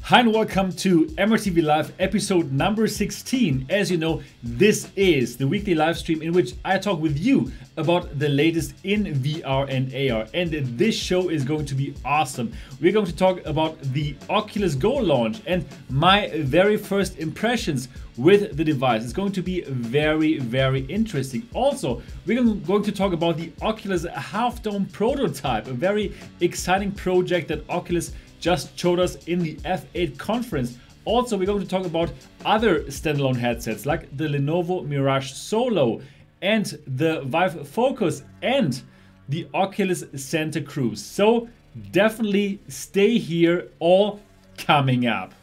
Hi and welcome to MRTV Live episode number 16. As you know, this is the weekly live stream in which I talk with you about the latest in VR and AR. And this show is going to be awesome. We're going to talk about the Oculus Go launch and my very first impressions with the device. It's going to be very, very interesting. Also, we're going to talk about the Oculus Half Dome Prototype, a very exciting project that Oculus just showed us in the F8 conference. Also, we're going to talk about other standalone headsets like the Lenovo Mirage Solo and the Vive Focus and the Oculus Santa Cruz. So definitely stay here, all coming up.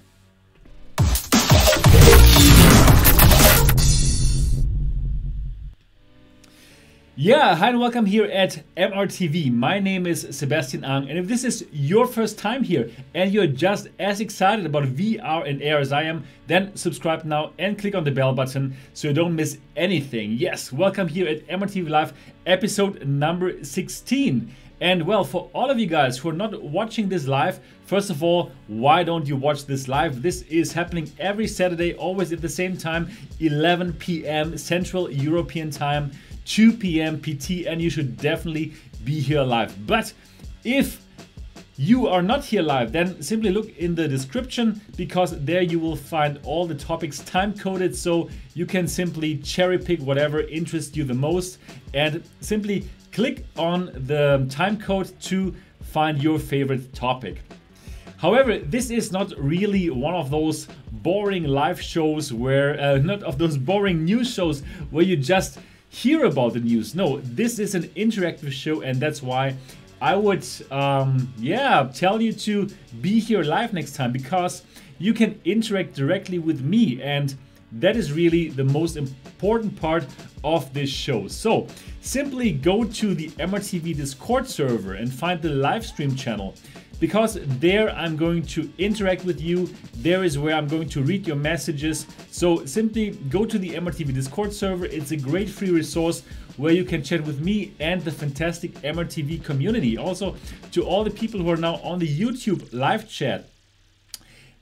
Yeah, hi and welcome here at MRTV. My name is Sebastian Ang, and if this is your first time here and you're just as excited about VR and AR as I am, then subscribe now and click on the bell button so you don't miss anything. Yes, welcome here at MRTV Live episode number 16. And well, for all of you guys who are not watching this live, first of all, why don't you watch this live? This is happening every Saturday, always at the same time, 11 p.m. Central European Time, 2 p.m. PT, and you should definitely be here live. But if you are not here live, then simply look in the description, because there you will find all the topics time coded, so you can simply cherry pick whatever interests you the most and simply click on the time code to find your favorite topic. However, this is not really one of those boring live shows where, not of those boring news shows where you just hear about the news. No, this is an interactive show, and that's why I would tell you to be here live next time, because you can interact directly with me, and that is really the most important part of this show. So simply go to the MRTV Discord server and find the live stream channel, because there I'm going to interact with you. There is where I'm going to read your messages. So simply go to the MRTV Discord server. It's a great free resource where you can chat with me and the fantastic MRTV community. Also, to all the people who are now on the YouTube live chat,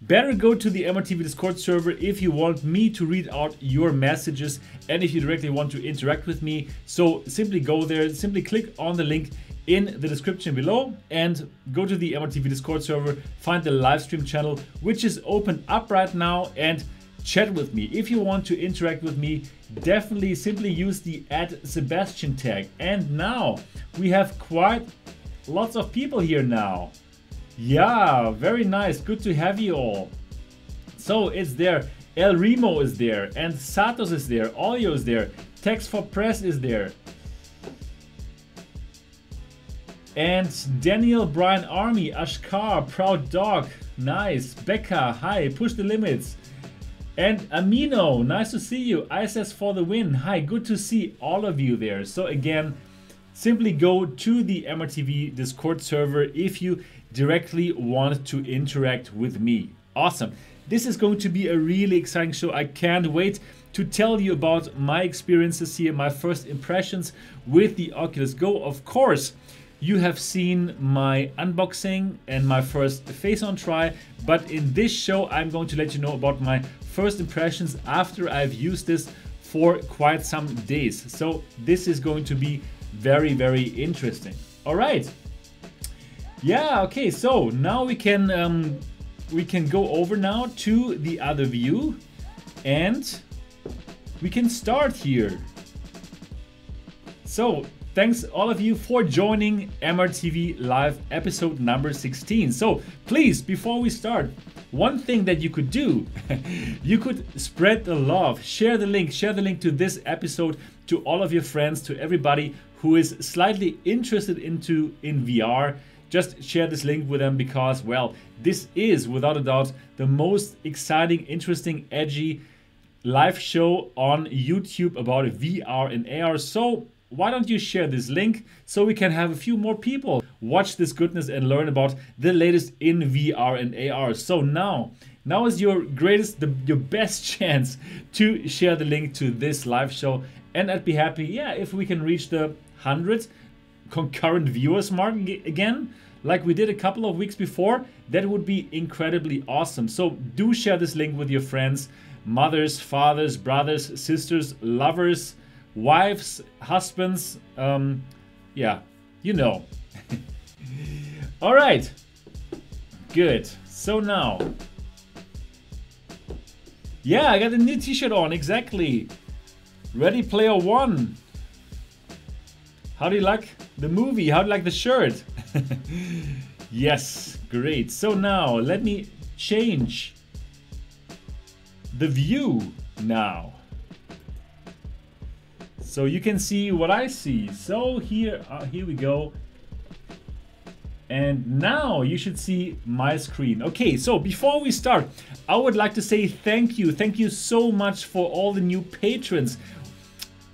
better go to the MRTV Discord server if you want me to read out your messages and if you directly want to interact with me. So simply go there, simply click on the link in the description below and go to the MRTV Discord server, find the live stream channel, which is open up right now, and chat with me. If you want to interact with me, definitely simply use the @Sebastian tag. And now we have quite lots of people here now. Yeah, very nice. Good to have you all. So it's there. El Remo is there, and Satos is there, Olio is there, Text for Press is there, and Daniel, Brian Army, Ashkar, Proud Dog, nice, Becca, hi, Push the Limits, and Amino, nice to see you, ISS for the win, hi, good to see all of you there. So again, simply go to the MRTV Discord server if you directly want to interact with me. Awesome. This is going to be a really exciting show. I can't wait to tell you about my experiences here, my first impressions with the Oculus Go. Of course, you have seen my unboxing and my first face-on try, but in this show I'm going to let you know about my first impressions after I've used this for quite some days. So this is going to be very, very interesting. All right. Yeah, okay, so now we can go over now to the other view and we can start here. So thanks all of you for joining MRTV Live episode number 16. So please, before we start, one thing that you could do, you could spread the love, share the link to this episode to all of your friends, to everybody who is slightly interested in VR. Just share this link with them, because, well, this is without a doubt the most exciting, interesting, edgy live show on YouTube about VR and AR. So why don't you share this link so we can have a few more people watch this goodness and learn about the latest in VR and AR. So now is your best chance to share the link to this live show, and I'd be happy, yeah, if we can reach the 100 concurrent viewers mark again. like we did a couple of weeks before, that would be incredibly awesome. So do share this link with your friends, mothers, fathers, brothers, sisters, lovers, wives, husbands, yeah, you know. All right, good. So now, yeah, I got a new t-shirt on, exactly. Ready Player One. How do you like the movie? How do you like the shirt? Yes, great. So now let me change the view now, so you can see what I see. So here we go. And now you should see my screen. Okay, so before we start, I would like to say thank you. Thank you so much for all the new patrons.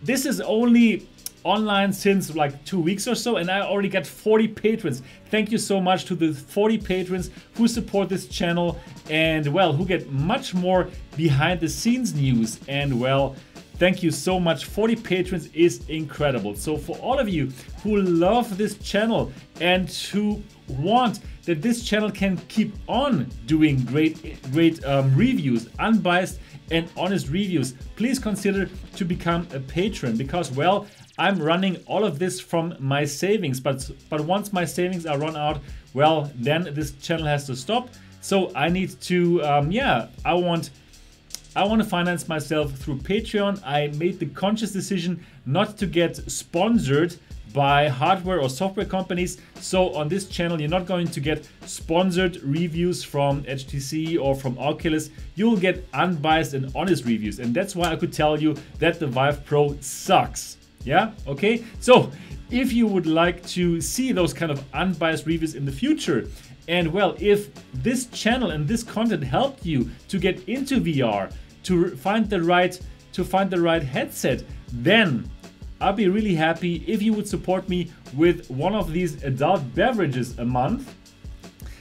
This is only online since like 2 weeks or so, and I already got 40 patrons. Thank you so much to the 40 patrons who support this channel and, well, who get much more behind the scenes news. And, well, thank you so much. 40 patrons is incredible. So for all of you who love this channel and who want that this channel can keep on doing great reviews, unbiased and honest reviews, please consider to become a patron, because, well, I'm running all of this from my savings, but once my savings are run out, well, then this channel has to stop. So I need to, yeah, I want to finance myself through Patreon. I made the conscious decision not to get sponsored by hardware or software companies. So on this channel, you're not going to get sponsored reviews from HTC or from Oculus. You'll get unbiased and honest reviews. And that's why I could tell you that the Vive Pro sucks. Yeah, okay. So if you would like to see those kind of unbiased reviews in the future, and, well, if this channel and this content helped you to get into VR, to find the right headset, then I'll be really happy if you would support me with one of these adult beverages a month,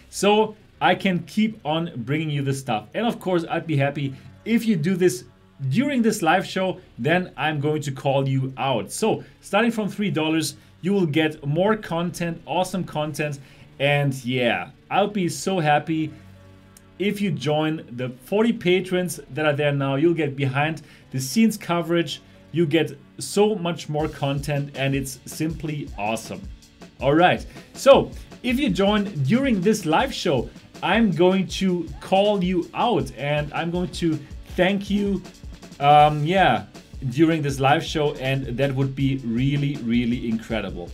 so I can keep on bringing you this stuff. And of course, I'd be happy if you do this during this live show, then I'm going to call you out. So starting from $3, you will get more content, awesome content. And yeah, I'll be so happy if you join the 40 patrons that are there now. You'll get behind the scenes coverage. You get so much more content, and it's simply awesome. All right, so if you join during this live show, I'm going to call you out and I'm going to thank you, yeah, during this live show, and that would be really, really incredible.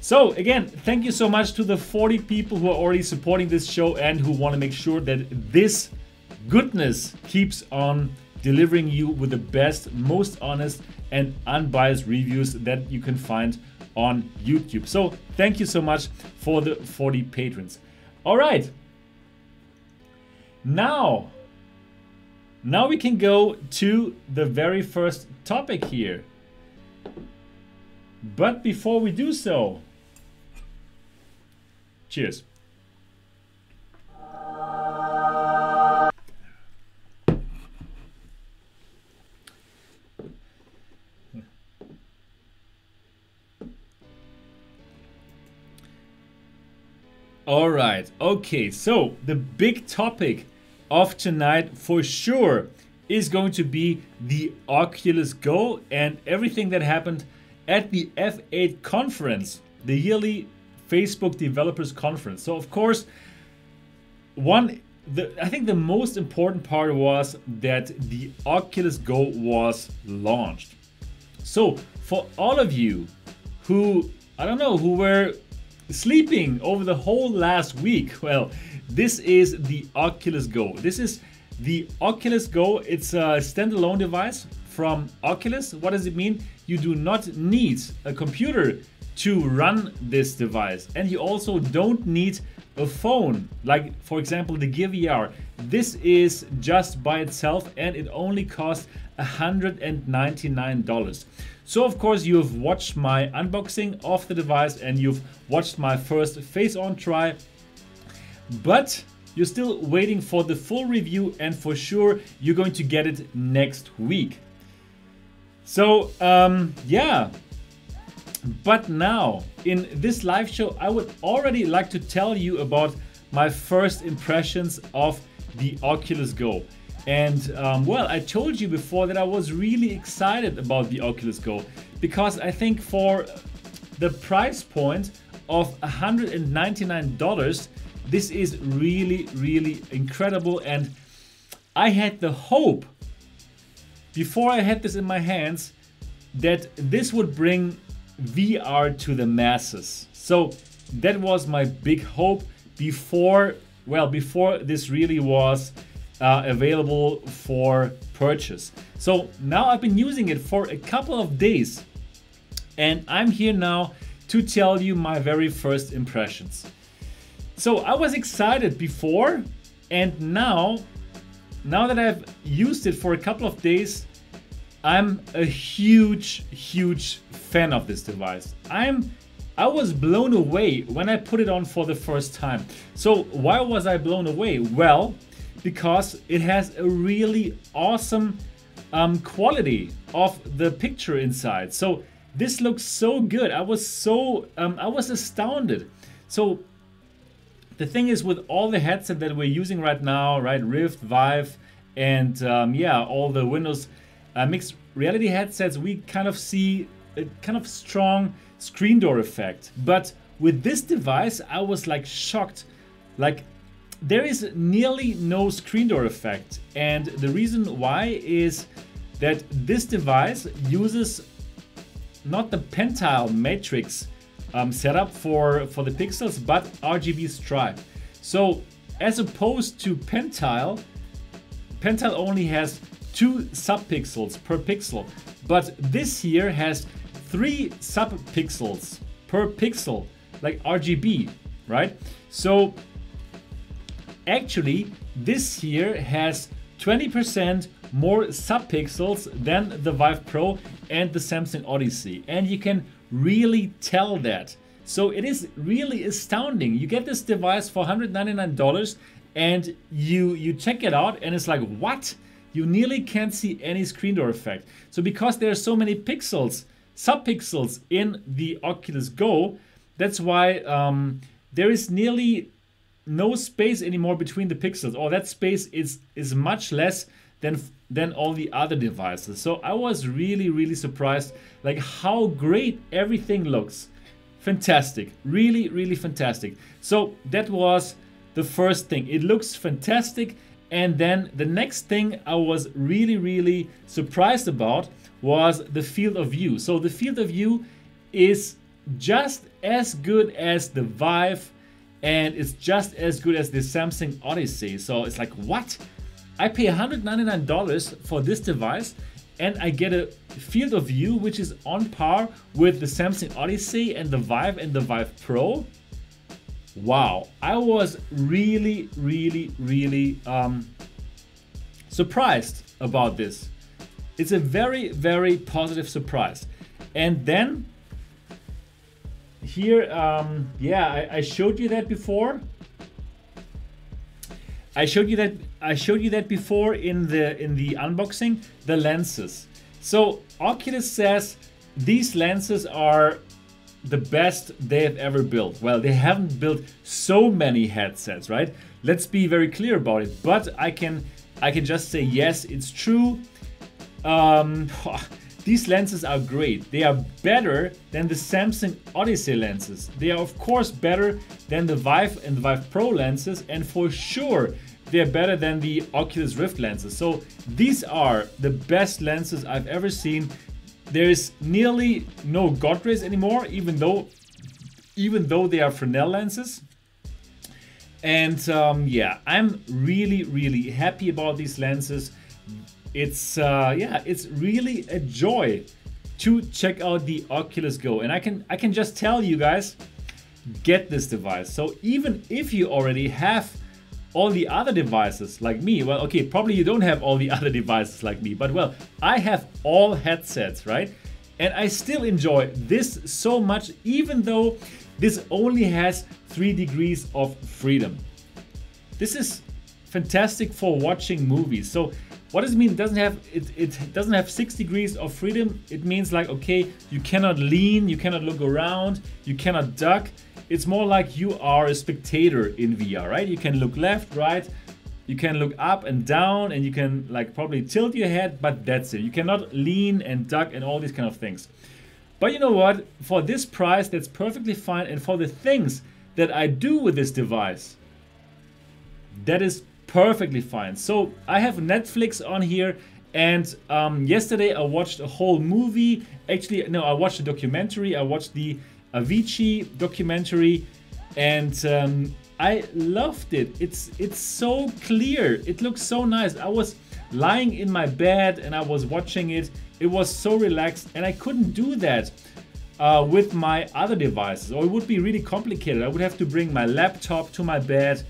So again, thank you so much to the 40 people who are already supporting this show and who want to make sure that this goodness keeps on delivering you with the best, most honest and unbiased reviews that you can find on YouTube. So thank you so much for the 40 patrons. All right, now we can go to the very first topic here. But before we do so, cheers. All right, okay, so the big topic of tonight for sure is going to be the Oculus Go and everything that happened at the F8 conference, the yearly Facebook developers conference. So of course, I think the most important part was that the Oculus Go was launched. So for all of you who, I don't know, who were sleeping over the whole last week, well, this is the Oculus Go. This is the Oculus Go. It's a standalone device from Oculus. What does it mean? You do not need a computer to run this device, and you also don't need a phone, like for example the Gear VR. This is just by itself, and it only costs $199. So of course you have watched my unboxing of the device and you've watched my first face-on try, but you're still waiting for the full review, and for sure you're going to get it next week. So yeah, But now, in this live show, I would already like to tell you about my first impressions of the Oculus Go. And well, I told you before that I was really excited about the Oculus Go, because I think for the price point of $199, this is really, really incredible. And I had the hope, before I had this in my hands, that this would bring VR to the masses. So that was my big hope before this really was available for purchase. So now I've been using it for a couple of days, and I'm here now to tell you my very first impressions. So I was excited before, and now that I've used it for a couple of days, I'm a huge fan of this device. I was blown away when I put it on for the first time. So why was I blown away? Well, because it has a really awesome quality of the picture inside. So this looks so good. I was astounded. So the thing is, with all the headset that we're using right now, right, Rift, Vive, and yeah, all the Windows mixed reality headsets, we kind of see a kind of strong screen door effect. But with this device, I was like shocked. Like, there is nearly no screen door effect. And the reason why is that this device uses not the pentile matrix setup for the pixels, but RGB stripe. So as opposed to pentile only has 2 subpixels per pixel, but this here has 3 subpixels per pixel, like RGB, right? So actually this here has 20% more subpixels than the Vive Pro and the Samsung Odyssey, and you can really tell that. So it is really astounding. You get this device for $199 and you check it out and it's like, what? You nearly can't see any screen door effect. So because there are so many pixels, subpixels in the Oculus Go, that's why there is nearly no space anymore between the pixels, or that space is much less than all the other devices. So I was really surprised, like how great everything looks. Fantastic, really fantastic. So that was the first thing. It looks fantastic. And then the next thing I was really surprised about was the field of view. So the field of view is just as good as the Vive, and it's just as good as the Samsung Odyssey. So it's like, what? I pay $199 for this device and I get a field of view which is on par with the Samsung Odyssey and the Vive Pro. Wow, I was really surprised about this. It's a very positive surprise. And then here, yeah, I showed you that before. I showed you that before in the unboxing, the lenses. So Oculus says these lenses are the best they have ever built. Well, they haven't built so many headsets, right? Let's be very clear about it. But I can just say, yes, it's true. These lenses are great. They are better than the Samsung Odyssey lenses. They are of course better than the Vive and the Vive Pro lenses, and for sure they're better than the Oculus Rift lenses. So these are the best lenses I've ever seen. There is nearly no God rays anymore, even though they are Fresnel lenses. And yeah, I'm really happy about these lenses. It's yeah, it's really a joy to check out the Oculus Go, and I can just tell you guys, get this device. So even if you already have all the other devices like me, well, okay, probably you don't have all the other devices like me, but well, I have all headsets, right? And I still enjoy this so much, even though this only has 3 degrees of freedom. This is fantastic for watching movies. So What does it mean? It doesn't have 6 degrees of freedom. It means like, okay, you cannot lean, you cannot look around, you cannot duck. It's more like you are a spectator in VR, right? You can look left, right, you can look up and down, and you can like probably tilt your head, but that's it. You cannot lean and duck and all these kind of things. But you know what? For this price, that's perfectly fine. And for the things that I do with this device, that is perfectly fine. So I have Netflix on here, and yesterday I watched a whole movie. Actually, no, I watched a documentary. I watched the Avicii documentary, and I loved it. It's so clear. It looks so nice. I was lying in my bed and I was watching it. It was so relaxed, and I couldn't do that with my other devices, or it would be really complicated. I would have to bring my laptop to my bed,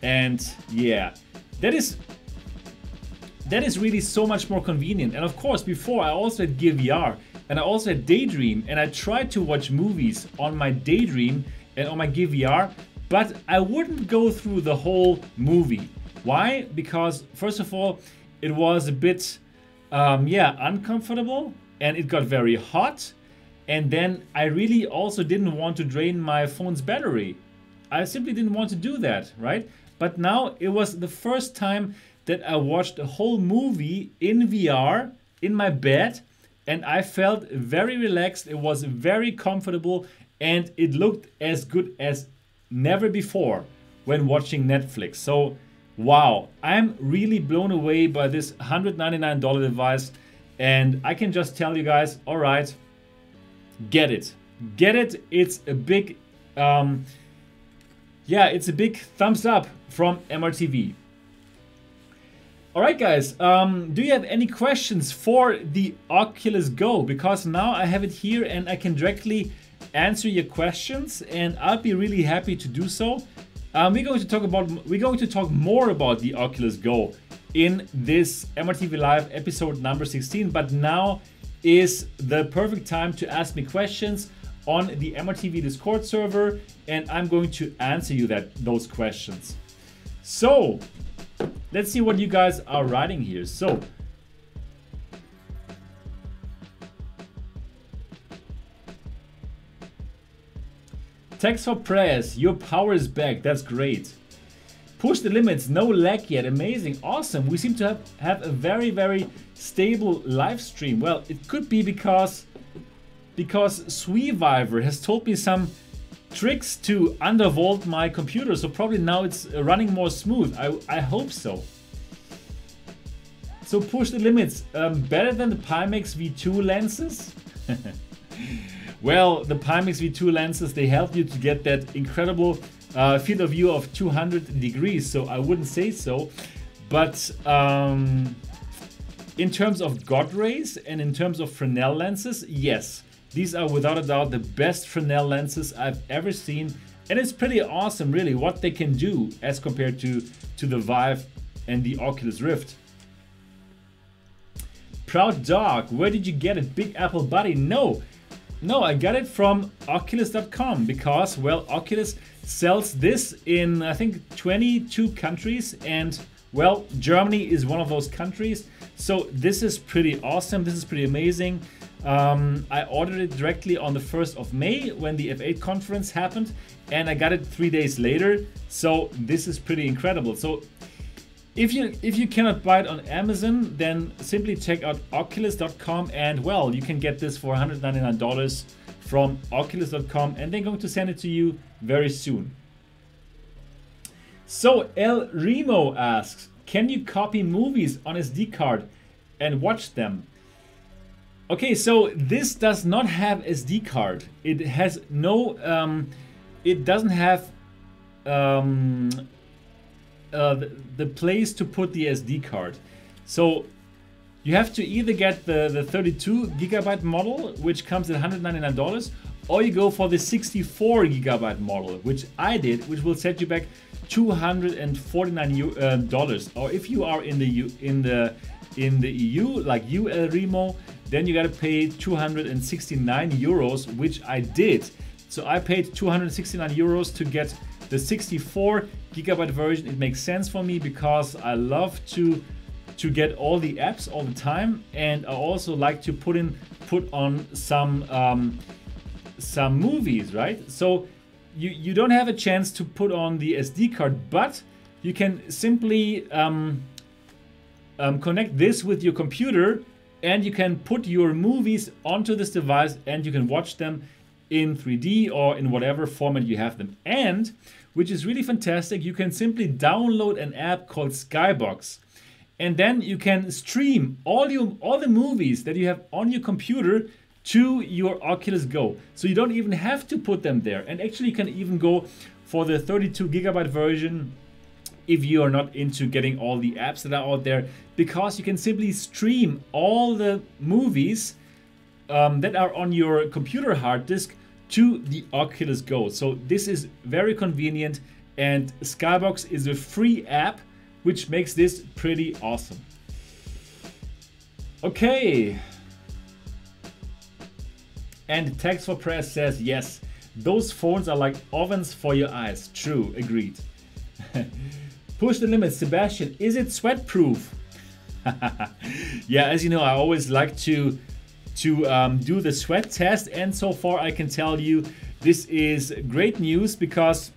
and yeah, that is really so much more convenient. And of course, before I also had Gear VR, and I also had Daydream, and I tried to watch movies on my Daydream and on my Gear VR, but I wouldn't go through the whole movie. Why? Because first of all, it was a bit uncomfortable, and it got very hot, and then I really also didn't want to drain my phone's battery. I simply didn't want to do that, right? But now it was the first time that I watched a whole movie in VR in my bed, and I felt very relaxed. It was very comfortable, and it looked as good as never before when watching Netflix. So wow, I'm really blown away by this $199 device, and I can just tell you guys, all right, get it. Get it. It's a big, it's a big thumbs up from MRTV. All right, guys, do you have any questions for the Oculus Go? Because now I have it here and I can directly answer your questions, and I'll be really happy to do so. We're going to talk more about the Oculus Go in this MRTV Live episode number 16, but now is the perfect time to ask me questions on the MRTV Discord server, and I'm going to answer you those questions. So let's see what you guys are writing here. So Text for prayers, your power is back. That's great. Push the limits, no lag yet. Amazing, awesome. We seem to have a very, very stable live stream. Well, it could be because Sweeviver has told me some tricks to undervolt my computer, so probably now it's running more smooth. I hope so. So push the limits. Better than the Pimax V2 lenses? Well, the Pimax V2 lenses, they help you to get that incredible field of view of 200 degrees, so I wouldn't say so. But in terms of God rays and in terms of Fresnel lenses, yes, these are without a doubt the best Fresnel lenses I've ever seen. And it's pretty awesome, really, what they can do as compared to the Vive and the Oculus Rift. Proud Dog, where did you get it? Big Apple Buddy? No, I got it from Oculus.com because, well, Oculus sells this in, I think, 22 countries, and, well, Germany is one of those countries. So this is pretty awesome. This is pretty amazing. I ordered it directly on the 1st of May when the F8 conference happened, and I got it 3 days later. So this is pretty incredible. So if you cannot buy it on Amazon, then simply check out Oculus.com, and well, you can get this for $199 from Oculus.com, and they're going to send it to you very soon. So El Remo asks, can you copy movies on SD card and watch them? Okay, so this does not have SD card. It has no, it doesn't have the place to put the SD card. So you have to either get the 32 gigabyte model, which comes at $199, or you go for the 64 gigabyte model, which I did, which will set you back $249. Or if you are in the EU, like you, El Remo, then you gotta pay 269 euros, which I did. So I paid 269 euros to get the 64 gigabyte version. It makes sense for me because I love to to get all the apps all the time, and I also like to put on some movies, right? So you don't have a chance to put on the SD card, but you can simply connect this with your computer, and you can put your movies onto this device, and you can watch them in 3D or in whatever format you have them. And which is really fantastic, you can simply download an app called Skybox, and then you can stream all the movies that you have on your computer to your Oculus Go. So you don't even have to put them there. And actually you can even go for the 32 gigabyte version if you are not into getting all the apps that are out there, because you can simply stream all the movies that are on your computer hard disk to the Oculus Go. So this is very convenient, and Skybox is a free app, which makes this pretty awesome. Okay. And Text for Press says, yes, those phones are like ovens for your eyes. True, agreed. Push the limits. Sebastian, is it sweat proof? Yeah, as you know, I always like to do the sweat test, and so far I can tell you this is great news, because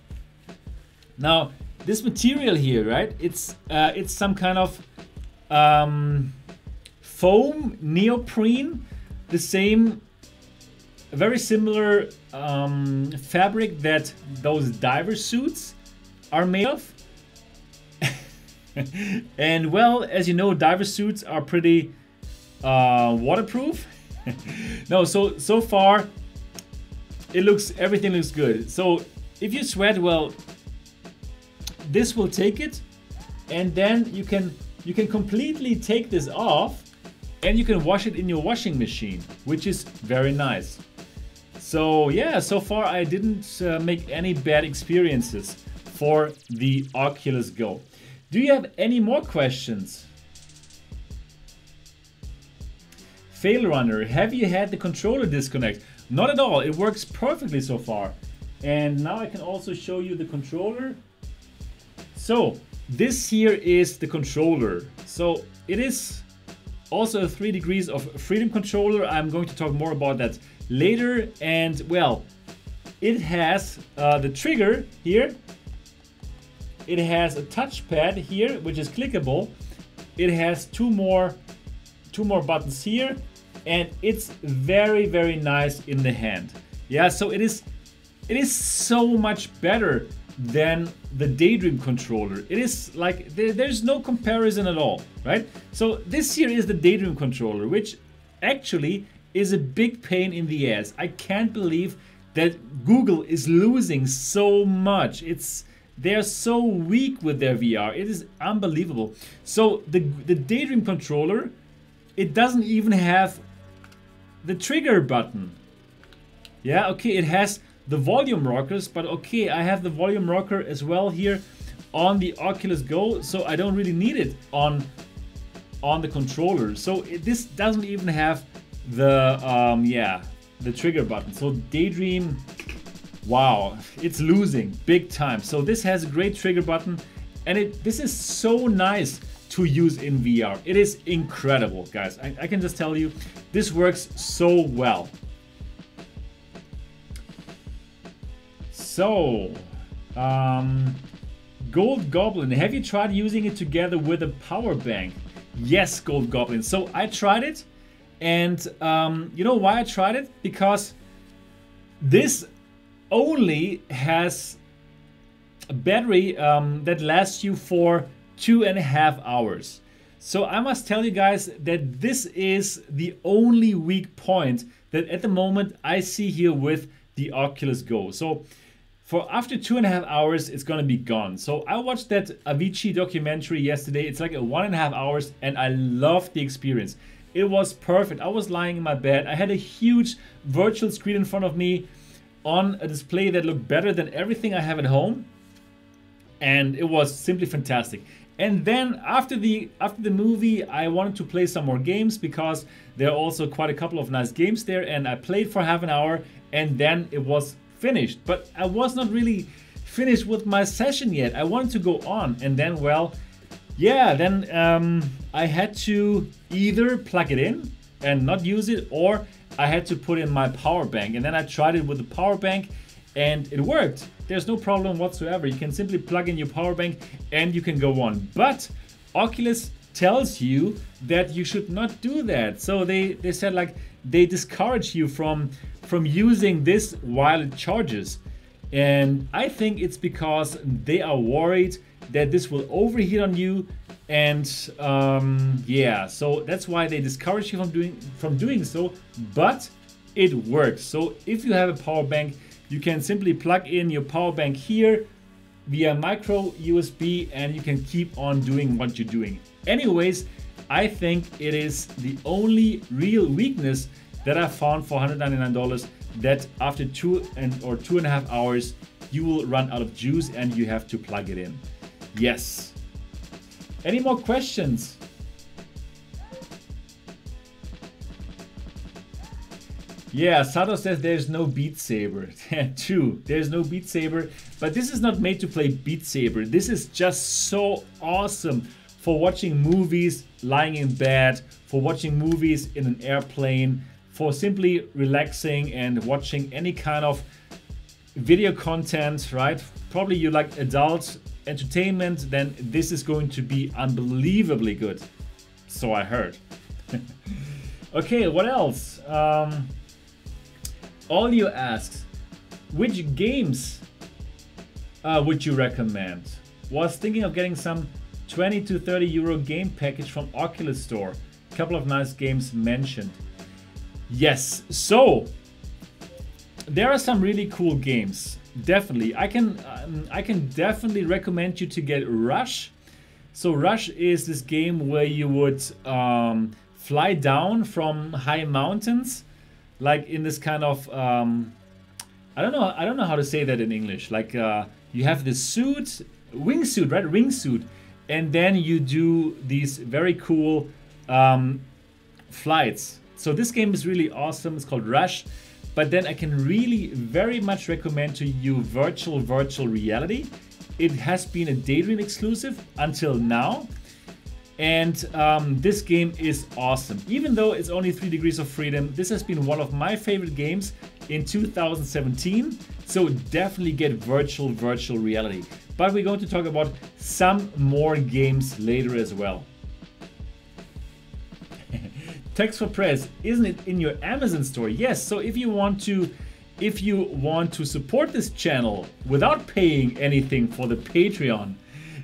now this material here, right? It's some kind of foam neoprene, the same, very similar fabric that those diver suits are made of. And well, as you know, diver suits are pretty waterproof. No, so far everything looks good. So if you sweat, well, this will take it, and then you can completely take this off, and you can wash it in your washing machine, which is very nice. So yeah, so far I didn't make any bad experiences for the Oculus Go. Do you have any more questions? Fail Runner, have you had the controller disconnect? Not at all, it works perfectly so far. And now I can also show you the controller. So this here is the controller. So it is also a 3 degrees of freedom controller. I'm going to talk more about that later. And well, it has the trigger here. It has a touchpad here, which is clickable. It has two more buttons here, and it's very, very nice in the hand. Yeah, so it is so much better than the Daydream controller. It is like there's no comparison at all, right? So this here is the Daydream controller, which actually is a big pain in the ass. I can't believe that Google is losing so much. They're so weak with their VR. It is unbelievable. So the Daydream controller, it doesn't even have the trigger button. Yeah, okay, it has the volume rockers, but okay, I have the volume rocker as well here on the Oculus Go, so I don't really need it on the controller. So this doesn't even have the trigger button. So Daydream, wow, it's losing big time. So this has a great trigger button, and this is so nice to use in VR. It is incredible, guys. I can just tell you, this works so well. So, Gold Goblin, have you tried using it together with a power bank? Yes, Gold Goblin. So I tried it, and you know why I tried it? Because this only has a battery that lasts you for 2.5 hours. So I must tell you guys that this is the only weak point that at the moment I see here with the Oculus Go. So for after 2.5 hours, it's gonna be gone. So I watched that Avicii documentary yesterday. It's like 1.5 hours, and I loved the experience. It was perfect. I was lying in my bed. I had a huge virtual screen in front of me on a display that looked better than everything I have at home, and it was simply fantastic. And then after the movie, I wanted to play some more games, because there are also quite a couple of nice games there, and I played for half an hour, and then it was finished. But I was not really finished with my session yet. I wanted to go on, and then, well, yeah, then I had to either plug it in and not use it, or I had to put in my power bank. And then I tried it with the power bank and it worked. There's no problem whatsoever. You can simply plug in your power bank and you can go on. But Oculus tells you that you should not do that. So they said, like, they discourage you from using this while it charges. And I think it's because they are worried that this will overheat on you. And yeah, so that's why they discourage you from doing so, but it works. So if you have a power bank, you can simply plug in your power bank here via micro USB and you can keep on doing what you're doing. Anyways, I think it is the only real weakness that I found for $199, that after 2.5 hours, you will run out of juice and you have to plug it in. Yes. Any more questions? Yeah, Sato says there's no Beat Saber. True, there's no Beat Saber, but this is not made to play Beat Saber. This is just so awesome for watching movies lying in bed, for watching movies in an airplane, for simply relaxing and watching any kind of video content, right? Probably you like adult entertainment, then this is going to be unbelievably good. So I heard. Okay, what else? Olio asks, which games would you recommend? Was thinking of getting some 20 to 30 euro game package from Oculus Store. Couple of nice games mentioned. Yes, so there are some really cool games. Definitely, I can definitely recommend you to get Rush. So Rush is this game where you would fly down from high mountains, like in this kind of I don't know how to say that in English. Like you have this suit, wingsuit, right? Wingsuit, and then you do these very cool flights. So this game is really awesome. It's called Rush. But then I can really very much recommend to you virtual reality. It has been a Daydream exclusive until now. And this game is awesome. Even though it's only 3 Degrees of Freedom, this has been one of my favorite games in 2017. So definitely get virtual reality. But we're going to talk about some more games later as well. Text for Press, isn't it in your Amazon store? Yes, so if you want to support this channel without paying anything for the Patreon,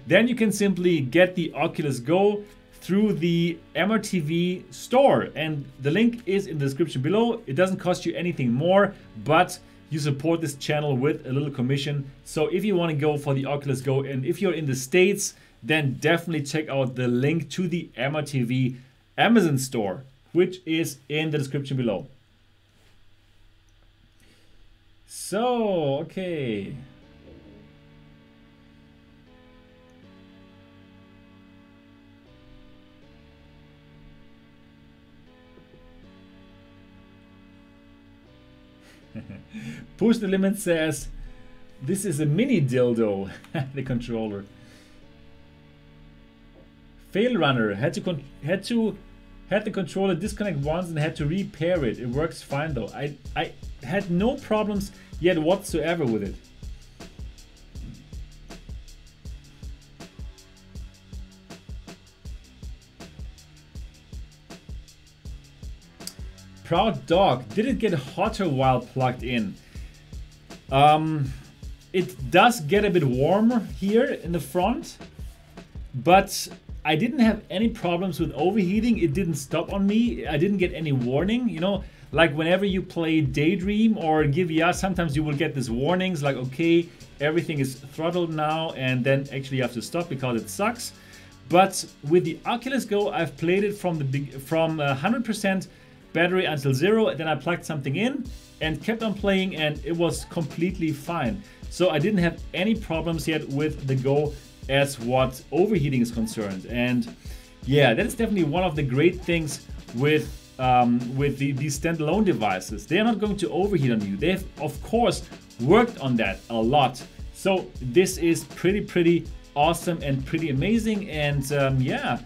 then you can simply get the Oculus Go through the MRTV store, and the link is in the description below. It doesn't cost you anything more, but you support this channel with a little commission. So if you want to go for the Oculus Go, and if you're in the States, then definitely check out the link to the MRTV Amazon store, which is in the description below. So, okay. Push the Limit says, this is a mini dildo, the controller. Fail Runner had the controller disconnect once and had to repair it. It works fine though. I had no problems yet whatsoever with it. Proud Dog, did it get hotter while plugged in? It does get a bit warmer here in the front, but I didn't have any problems with overheating. It didn't stop on me. I didn't get any warning. You know, like whenever you play Daydream or Give VR, sometimes you will get these warnings like, okay, everything is throttled now, and then actually you have to stop because it sucks. But with the Oculus Go, I've played it from 100% battery until 0, and then I plugged something in and kept on playing, and it was completely fine. So I didn't have any problems yet with the Go as what overheating is concerned. And yeah, that is definitely one of the great things with these standalone devices. They are not going to overheat on you. They've of course worked on that a lot. So this is pretty awesome and pretty amazing. And yeah,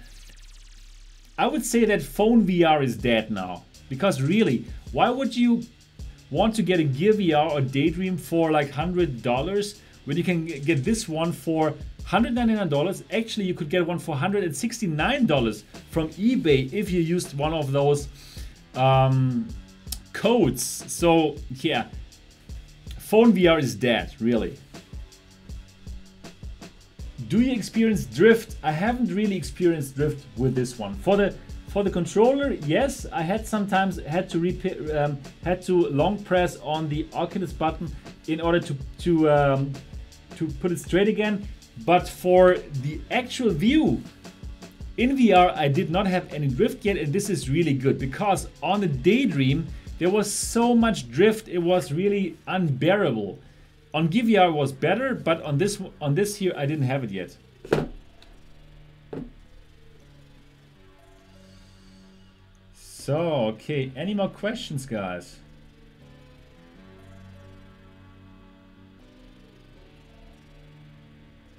I would say that phone VR is dead now. Because really, why would you want to get a Gear VR or Daydream for like $100 when you can get this one for $199? Actually, you could get one for $169 from eBay if you used one of those codes. So yeah, phone VR is dead, really. Do you experience drift? I haven't really experienced drift with this one. For the controller, yes, I had sometimes had to long press on the Oculus button in order to put it straight again. But for the actual view in VR, I did not have any drift yet, and this is really good because on the Daydream there was so much drift, it was really unbearable. On Gear VR it was better, but on this here I didn't have it yet. So, okay, any more questions, guys?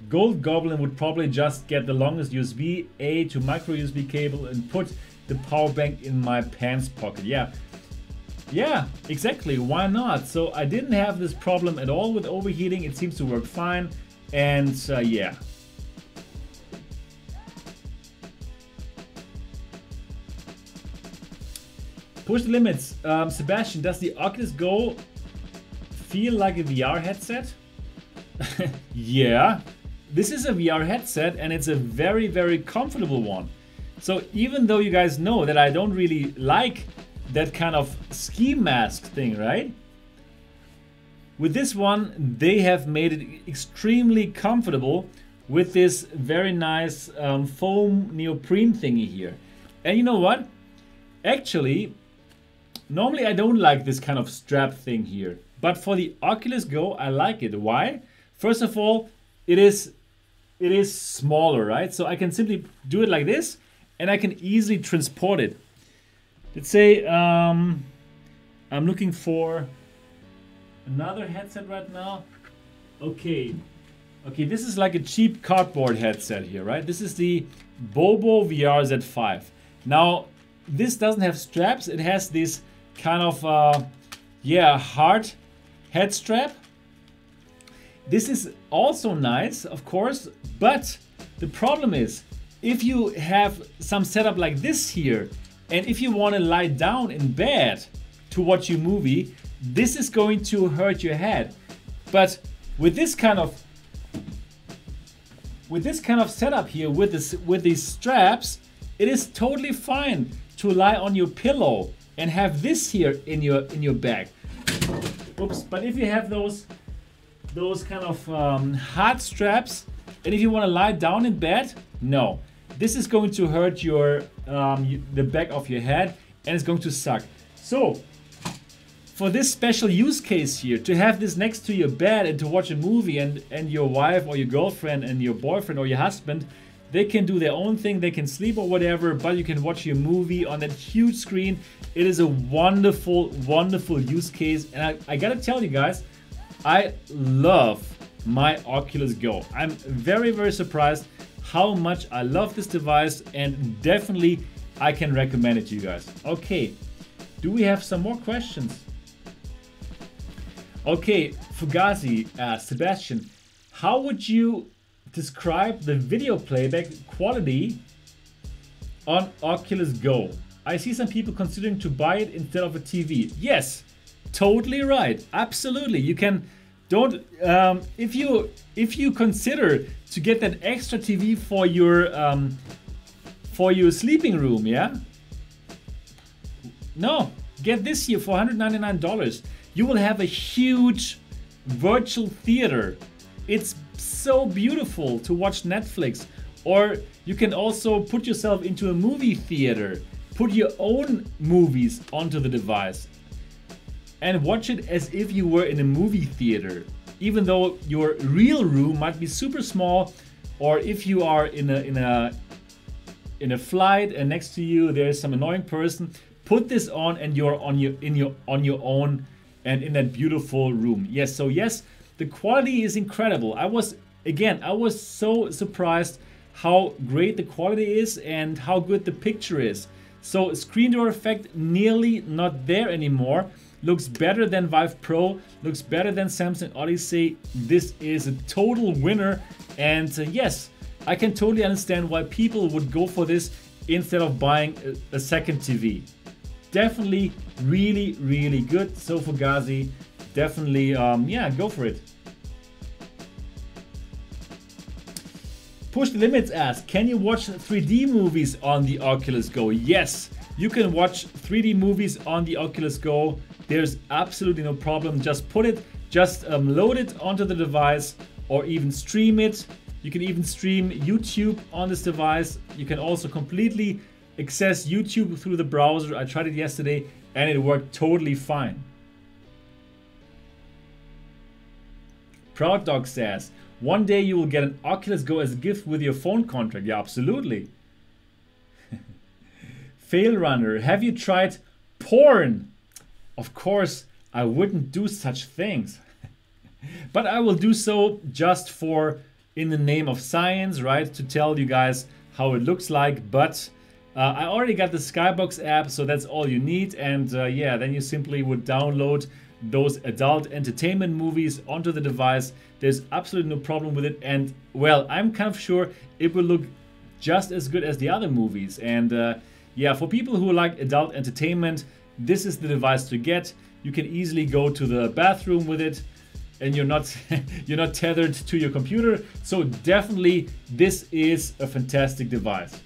Gold Goblin would probably just get the longest USB-A to micro USB cable and put the power bank in my pants pocket. Yeah, exactly, why not? So I didn't have this problem at all with overheating. It seems to work fine, and yeah. Push the limits. Sebastian, does the Oculus Go feel like a VR headset? Yeah, this is a VR headset and it's a very, very comfortable one. So even though you guys know that I don't really like that kind of ski mask thing, right? With this one, they have made it extremely comfortable with this very nice foam neoprene thingy here. And you know what? Actually, normally I don't like this kind of strap thing here, but for the Oculus Go, I like it. Why? First of all, it is smaller, right? So I can simply do it like this, and I can easily transport it. Let's say I'm looking for another headset right now. Okay, this is like a cheap cardboard headset here, right? This is the Bobo VR Z5. Now, this doesn't have straps. It has this kind of hard head strap. This is also nice, of course, but the problem is if you have some setup like this here, and if you want to lie down in bed to watch your movie, this is going to hurt your head. But with this kind of setup here, with these straps, it is totally fine to lie on your pillow and have this here in your bag. Oops! But if you have those kind of hard straps, and if you want to lie down in bed, no, this is going to hurt your the back of your head, and it's going to suck. So for this special use case here, to have this next to your bed and to watch a movie, and your wife or your girlfriend and your boyfriend or your husband, they can do their own thing, they can sleep or whatever, but you can watch your movie on that huge screen. It is a wonderful, wonderful use case. And I gotta tell you guys, I love my Oculus Go. I'm very, very surprised how much I love this device, and definitely I can recommend it to you guys. Okay, do we have some more questions? Okay, Fugazi asked, Sebastian, how would you describe the video playback quality on Oculus Go? I see some people considering to buy it instead of a TV. Yes, totally right. Absolutely. You can if you consider to get that extra TV for your sleeping room, yeah? No, get this here for $199. You will have a huge virtual theater. It's so beautiful to watch Netflix. Or you can also put yourself into a movie theater, put your own movies onto the device, and watch it as if you were in a movie theater, even though your real room might be super small, or if you are in a flight and next to you there's some annoying person. Put this on and you're on your own and in that beautiful room. Yes, so yes, the quality is incredible. I was again, I was so surprised how great the quality is and how good the picture is. So screen door effect nearly not there anymore. Looks better than Vive Pro, looks better than Samsung Odyssey. This is a total winner, and yes, I can totally understand why people would go for this instead of buying a second TV. Definitely really, really good. So for Fugazi, definitely, yeah, go for it. Push the Limits asks, can you watch 3D movies on the Oculus Go? Yes, you can watch 3D movies on the Oculus Go. There's absolutely no problem. Just put it, load it onto the device or even stream it. You can even stream YouTube on this device. You can also completely access YouTube through the browser. I tried it yesterday and it worked totally fine. Proud Dog says, one day you will get an Oculus Go as a gift with your phone contract. Yeah, absolutely. Fail Runner, have you tried porn? Of course, I wouldn't do such things. But I will do so just for, in the name of science, right? To tell you guys how it looks like. But I already got the Skybox app, so that's all you need. And yeah, then you simply would download those adult entertainment movies onto the device. There's absolutely no problem with it. And well, I'm kind of sure it will look just as good as the other movies. And yeah, for people who like adult entertainment, this is the device to get. You can easily go to the bathroom with it and you're not you're not tethered to your computer. So definitely this is a fantastic device.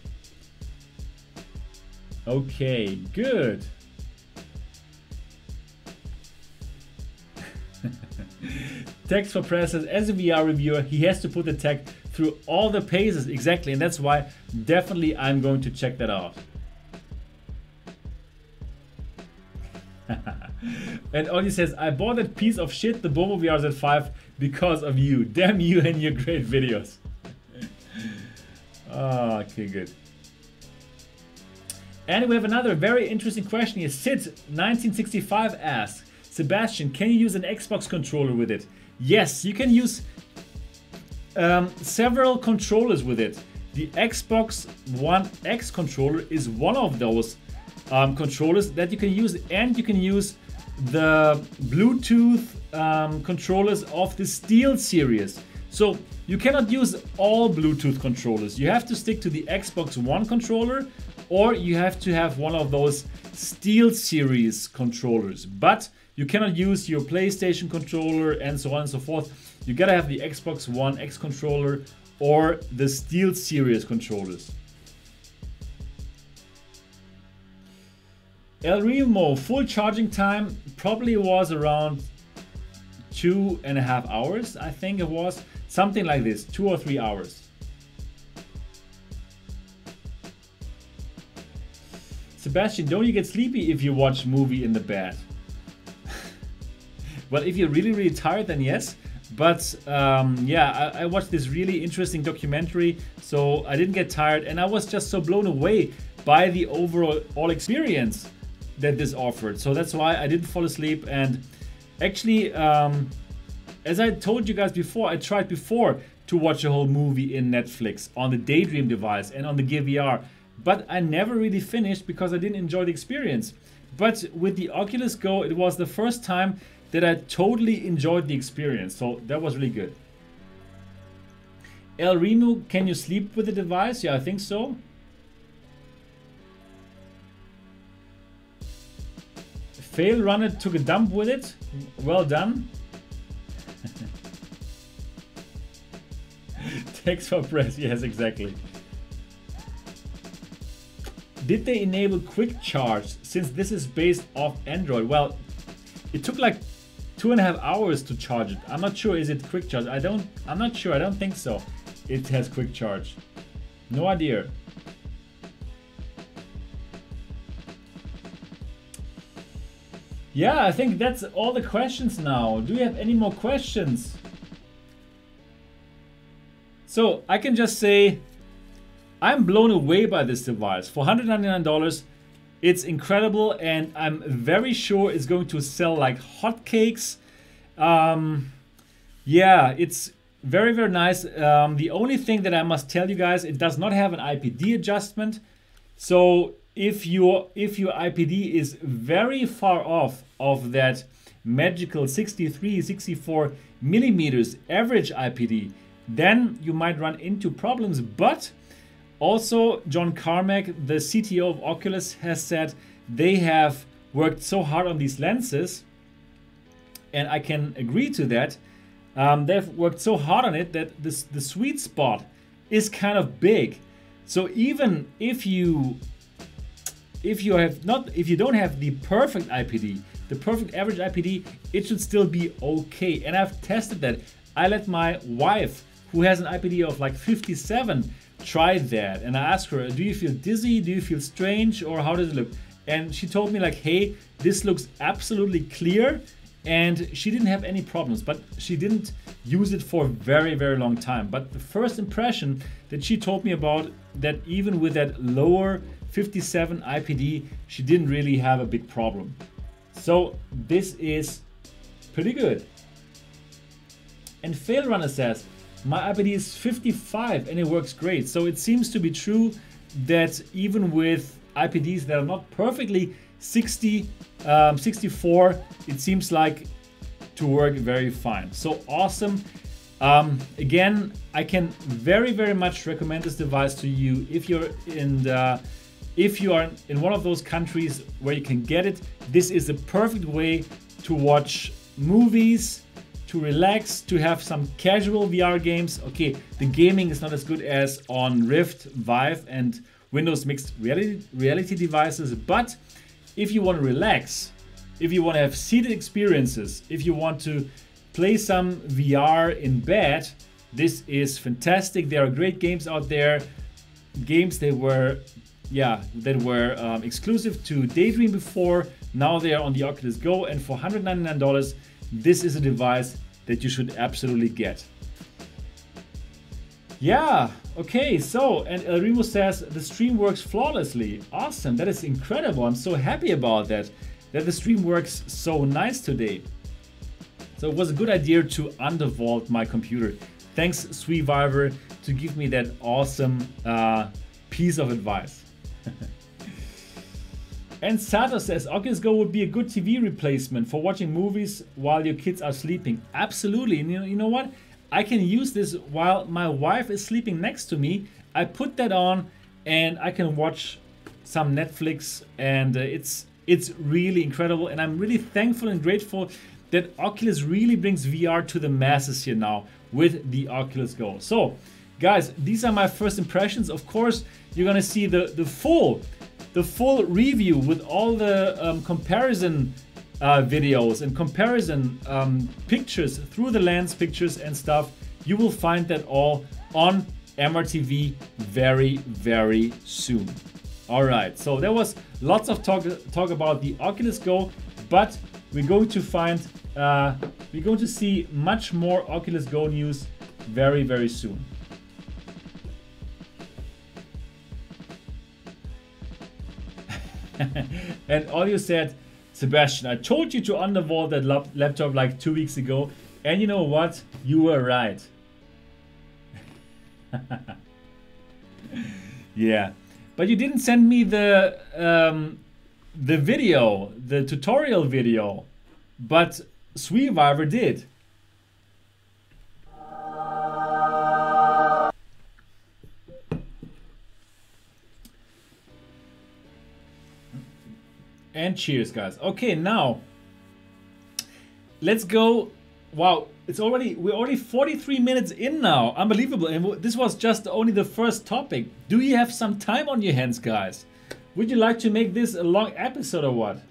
Okay, good. Text for Press says, as a VR reviewer, he has to put the tech through all the paces. Exactly, and that's why definitely I'm going to check that out. And Oli says, I bought that piece of shit, the Bobo VR Z5, because of you. Damn you and your great videos. Oh, okay, good. And we have another very interesting question here. Sid1965 asks, Sebastian, can you use an Xbox controller with it? Yes, you can use several controllers with it. The Xbox One X controller is one of those controllers that you can use, and you can use the Bluetooth controllers of the Steel series. So you cannot use all Bluetooth controllers. You have to stick to the Xbox One controller, or you have to have one of those Steel series controllers. But you cannot use your PlayStation controller and so on and so forth. You gotta have the Xbox One X controller or the Steel series controllers. El Remo, full charging time probably was around 2.5 hours. I think it was something like this, 2 or 3 hours. Sebastian, don't you get sleepy if you watch movie in the bed? Well, if you're really, really tired, then yes. But yeah, I watched this really interesting documentary, so I didn't get tired, and I was just so blown away by the overall experience that this offered. So that's why I didn't fall asleep. And actually, as I told you guys before, I tried before to watch a whole movie in Netflix on the Daydream device and on the Gear VR, but I never really finished because I didn't enjoy the experience. But with the Oculus Go, it was the first time that I totally enjoyed the experience. So that was really good. El Remu, can you sleep with the device? Yeah, I think so. Fail Runner took a dump with it. Well done. Text for press. Yes, exactly. Did they enable quick charge since this is based off Android? Well, it took like 2.5 hours to charge it. I'm not sure, is it quick charge? I'm not sure, I don't think so. It has quick charge. No idea. Yeah, I think that's all the questions now. Do you have any more questions? So I can just say, I'm blown away by this device. For $199, it's incredible, and I'm very sure it's going to sell like hotcakes. Yeah, it's very, very nice. The only thing that I must tell you guys, it does not have an IPD adjustment. So if your IPD is very far off of that magical 63, 64 millimeters average IPD, then you might run into problems. But also John Carmack, the CTO of Oculus, has said they have worked so hard on these lenses, and I can agree to that. They've worked so hard on it that the sweet spot is kind of big. So even if you don't have the perfect IPD, the perfect average IPD, it should still be okay. And I've tested that. I let my wife, who has an IPD of like 57, try that. And I asked her, do you feel dizzy? Do you feel strange? Or how does it look? And she told me like, hey, this looks absolutely clear. And she didn't have any problems, but she didn't use it for a very, very long time. But the first impression that she told me about, that even with that lower 57 IPD, she didn't really have a big problem. So this is pretty good. And Fail Runner says, my IPD is 55 and it works great. So it seems to be true that even with IPDs that are not perfectly 60, 64, it seems like to work very fine. So awesome. Again, I can very, very much recommend this device to you if you're if you are in one of those countries where you can get it. This is the perfect way to watch movies, to relax, to have some casual VR games. Okay, the gaming is not as good as on Rift, Vive, and Windows mixed reality devices, but if you want to relax, if you want to have seated experiences, if you want to play some VR in bed, this is fantastic. There are great games out there, games that were exclusive to Daydream before. Now they are on the Oculus Go, and for $199, this is a device that you should absolutely get. Yeah, okay, so, and El Remo says the stream works flawlessly. Awesome, that is incredible. I'm so happy about that the stream works so nice today. So it was a good idea to undervolt my computer. Thanks, Sweeviver, to give me that awesome piece of advice. And Sato says, Oculus Go would be a good TV replacement for watching movies while your kids are sleeping. Absolutely, and you know what? I can use this while my wife is sleeping next to me. I put that on and I can watch some Netflix, and it's really incredible. And I'm really thankful and grateful that Oculus really brings VR to the masses here now with the Oculus Go. So guys, these are my first impressions. Of course, you're gonna see the full review with all the comparison videos and comparison pictures through the lens pictures and stuff. You will find that all on MRTV very, very soon. All right, so there was lots of talk about the Oculus Go, but we're going to see much more Oculus Go news very, very soon. And Audio said, Sebastian, I told you to undervolt that laptop like 2 weeks ago, and you know what? You were right. Yeah, but you didn't send me the video, the tutorial video, but Sweeviver did. And cheers, guys. Okay, now let's go. Wow, we're already 43 minutes in now. Unbelievable. And this was just only the first topic. Do you have some time on your hands, guys? Would you like to make this a long episode or what?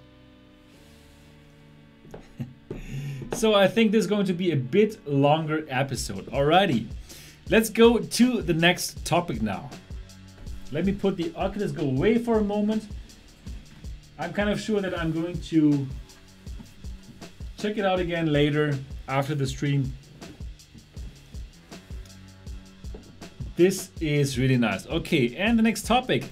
So I think this is going to be a bit longer episode. Alrighty, let's go to the next topic now. Let me put the Oculus Go away for a moment. I'm kind of sure that I'm going to check it out again later after the stream. This is really nice. Okay, and the next topic.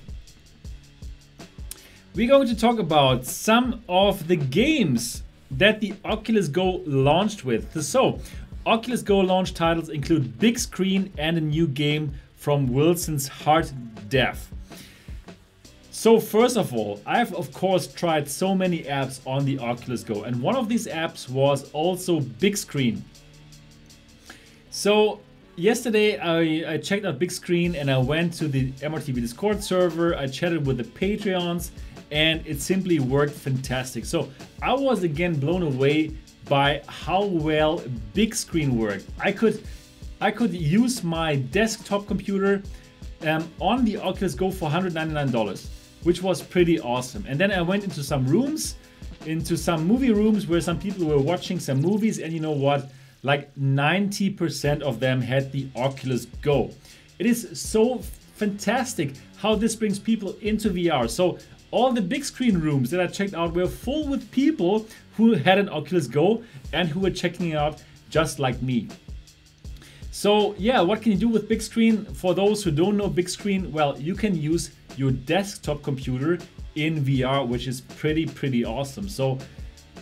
We're going to talk about some of the games that the Oculus Go launched with. So, Oculus Go launch titles include Bigscreen and a new game from Wilson's Heart Dev. So first of all, I've of course tried so many apps on the Oculus Go, and one of these apps was also Bigscreen. So yesterday I checked out Bigscreen and I went to the MRTV Discord server, I chatted with the Patreons, and it simply worked fantastic. So I was again blown away by how well Bigscreen worked. I could use my desktop computer on the Oculus Go for $199, which was pretty awesome. And then I went into some rooms, into some movie rooms where some people were watching some movies, and you know what? Like 90% of them had the Oculus Go. It is so fantastic how this brings people into VR. So all the big screen rooms that I checked out were full with people who had an Oculus Go and who were checking it out just like me. So yeah, what can you do with Bigscreen? For those who don't know Bigscreen, well, you can use your desktop computer in VR, which is pretty awesome. So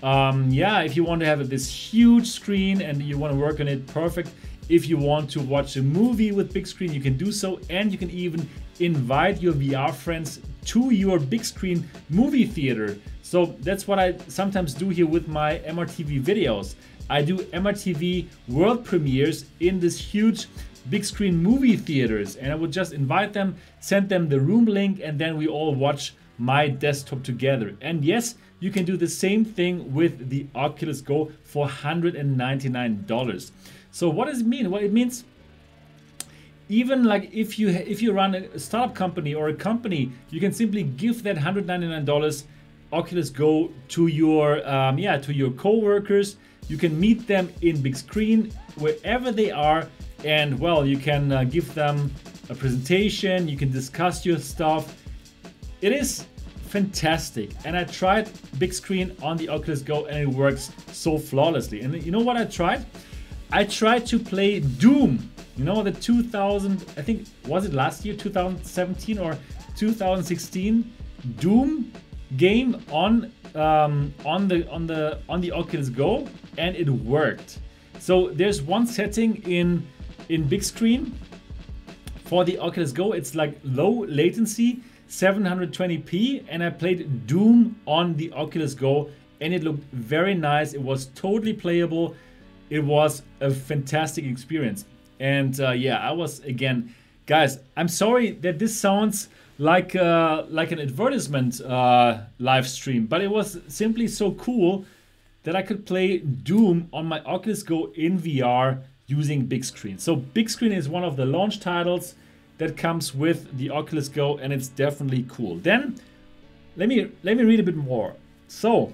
yeah, if you want to have this huge screen and you want to work on it, perfect. If you want to watch a movie with Bigscreen, you can do so, and you can even invite your VR friends to your Bigscreen movie theater. So that's what I sometimes do here with my MRTV videos. I do MRTV world premieres in this huge Bigscreen movie theaters, and I would just invite them, send them the room link, and then we all watch my desktop together. And yes, you can do the same thing with the Oculus Go for $199. So what does it mean? Well, it means even like if you run a startup company or a company, you can simply give that $199 Oculus Go to your co-workers. You can meet them in Bigscreen wherever they are, and well, you can give them a presentation. You can discuss your stuff. It is fantastic, and I tried Bigscreen on the Oculus Go and it works so flawlessly. And you know what I tried? I tried to play Doom. You know, the 2000, I think, was it last year, 2017 or 2016 Doom game on the Oculus Go, and it worked. So there's one setting in Bigscreen for the Oculus Go. It's like low latency, 720p, and I played Doom on the Oculus Go and it looked very nice. It was totally playable. It was a fantastic experience. And yeah, I was, again, guys, I'm sorry that this sounds like an advertisement live stream, but it was simply so cool that I could play Doom on my Oculus Go in VR using Bigscreen. So Bigscreen is one of the launch titles that comes with the Oculus Go, and it's definitely cool. Then let me read a bit more. So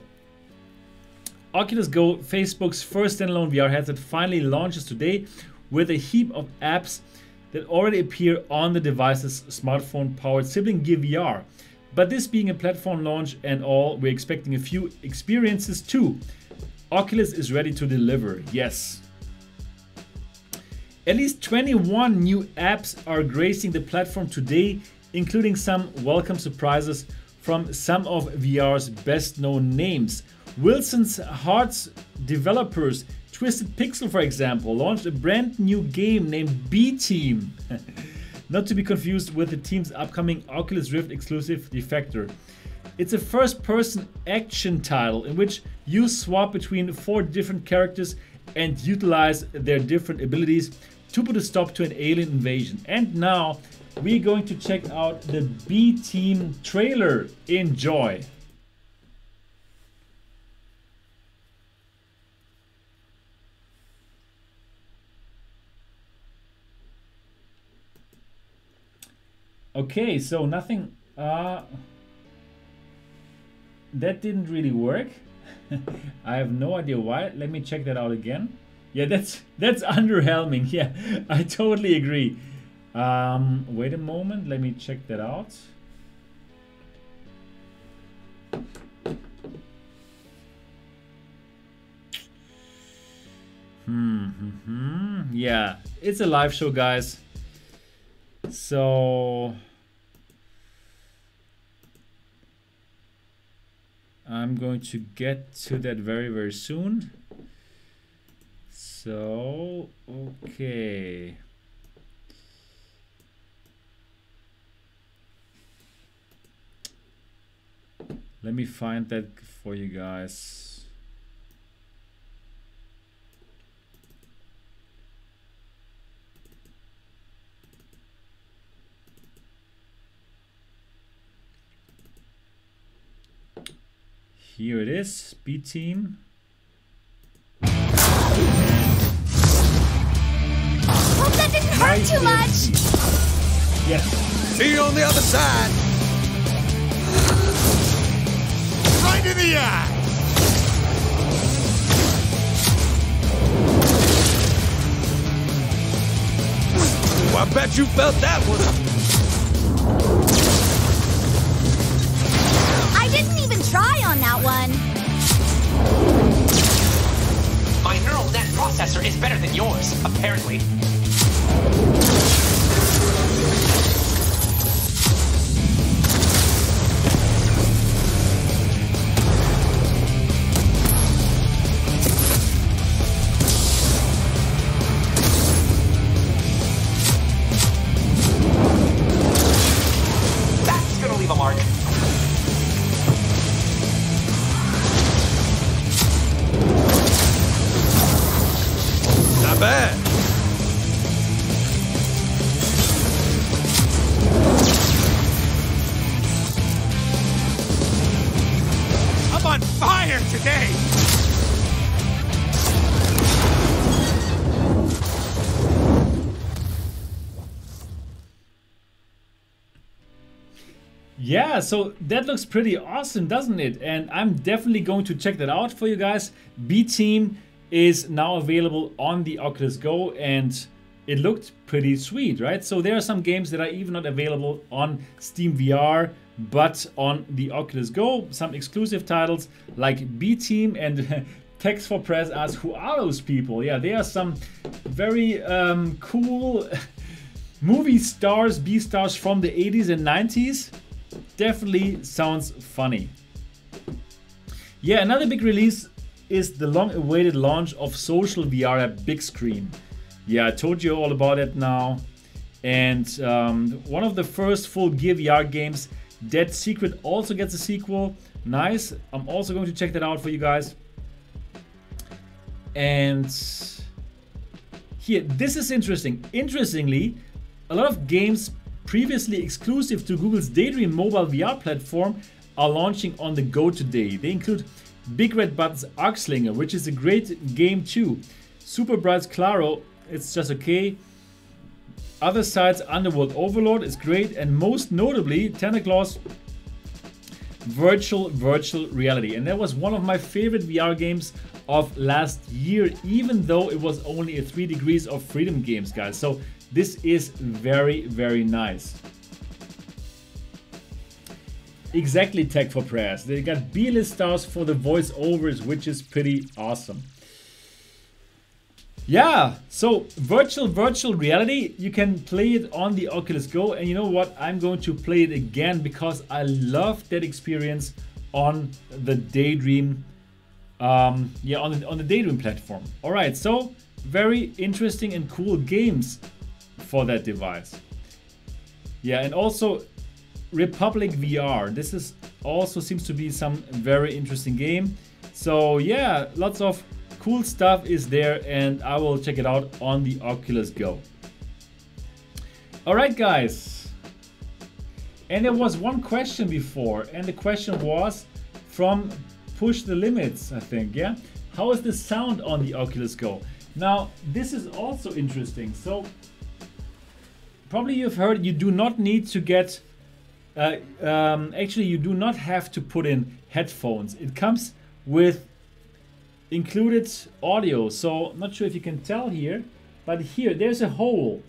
Oculus Go, Facebook's first standalone VR headset, finally launches today with a heap of apps that already appear on the device's smartphone-powered sibling Gear VR. But this being a platform launch and all, we're expecting a few experiences too. Oculus is ready to deliver, yes. At least 21 new apps are gracing the platform today, including some welcome surprises from some of VR's best known names. Wilson's Heart's developers, Twisted Pixel for example, launched a brand new game named B-Team. Not to be confused with the team's upcoming Oculus Rift exclusive Defector. It's a first-person action title in which you swap between 4 different characters and utilize their different abilities to put a stop to an alien invasion. And now we're going to check out the B-Team trailer. Enjoy. Okay, so nothing, that didn't really work. I have no idea why. Let me check that out again. Yeah, that's underwhelming. Yeah, I totally agree. Wait a moment, let me check that out. Yeah, it's a live show, guys. So I'm going to get to that very soon. So, okay. Let me find that for you guys. Here it is, B Team. Hope that didn't hurt too much. Yes. See you on the other side. Right in the eye. Oh, I bet you felt that one. I didn't even try on that one. My neural net processor is better than yours, apparently. That's gonna leave a mark. Not bad. I'm on fire today. Yeah, so that looks pretty awesome, doesn't it? And I'm definitely going to check that out for you guys. B Team is now available on the Oculus Go, and it looked pretty sweet, right? So there are some games that are even not available on Steam VR, but on the Oculus Go. Some exclusive titles like B Team, and Text for Press asks, who are those people? Yeah, they are some very cool movie stars, B stars from the 80s and 90s. Definitely sounds funny. Yeah, another big release is the long-awaited launch of social VR at Bigscreen. Yeah, I told you all about it now. And one of the first full Gear VR games, Dead Secret, also gets a sequel. Nice. I'm also going to check that out for you guys. And here, this is interesting. Interestingly, a lot of games previously exclusive to Google's Daydream mobile VR platform are launching on the Go today. They include Big Red Button's Arcslinger, which is a great game too. Super Bright's Claro, it's just okay. Other Side's Underworld Overlord is great, and most notably Tentaclaw's Virtual Reality. And that was one of my favorite VR games of last year, even though it was only a 3 Degrees of Freedom games, guys. So this is very, very nice. Exactly, Tech for Prayers. They got B-list stars for the voiceovers, which is pretty awesome. Yeah, so virtual reality, you can play it on the Oculus Go, and you know what? I'm going to play it again because I love that experience on the Daydream. On the Daydream platform. All right, so very interesting and cool games for that device. Yeah, and also Republic VR. This is also seems to be some very interesting game. So yeah, lots of cool stuff is there, and I will check it out on the Oculus Go. All right, guys. And there was one question before, and the question was from Push the Limits, I think. Yeah, how is the sound on the Oculus Go? Now, this is also interesting. So probably you've heard you do not need to get actually you do not have to put in headphones. It comes with included audio. So I'm not sure if you can tell here, but here there's a hole,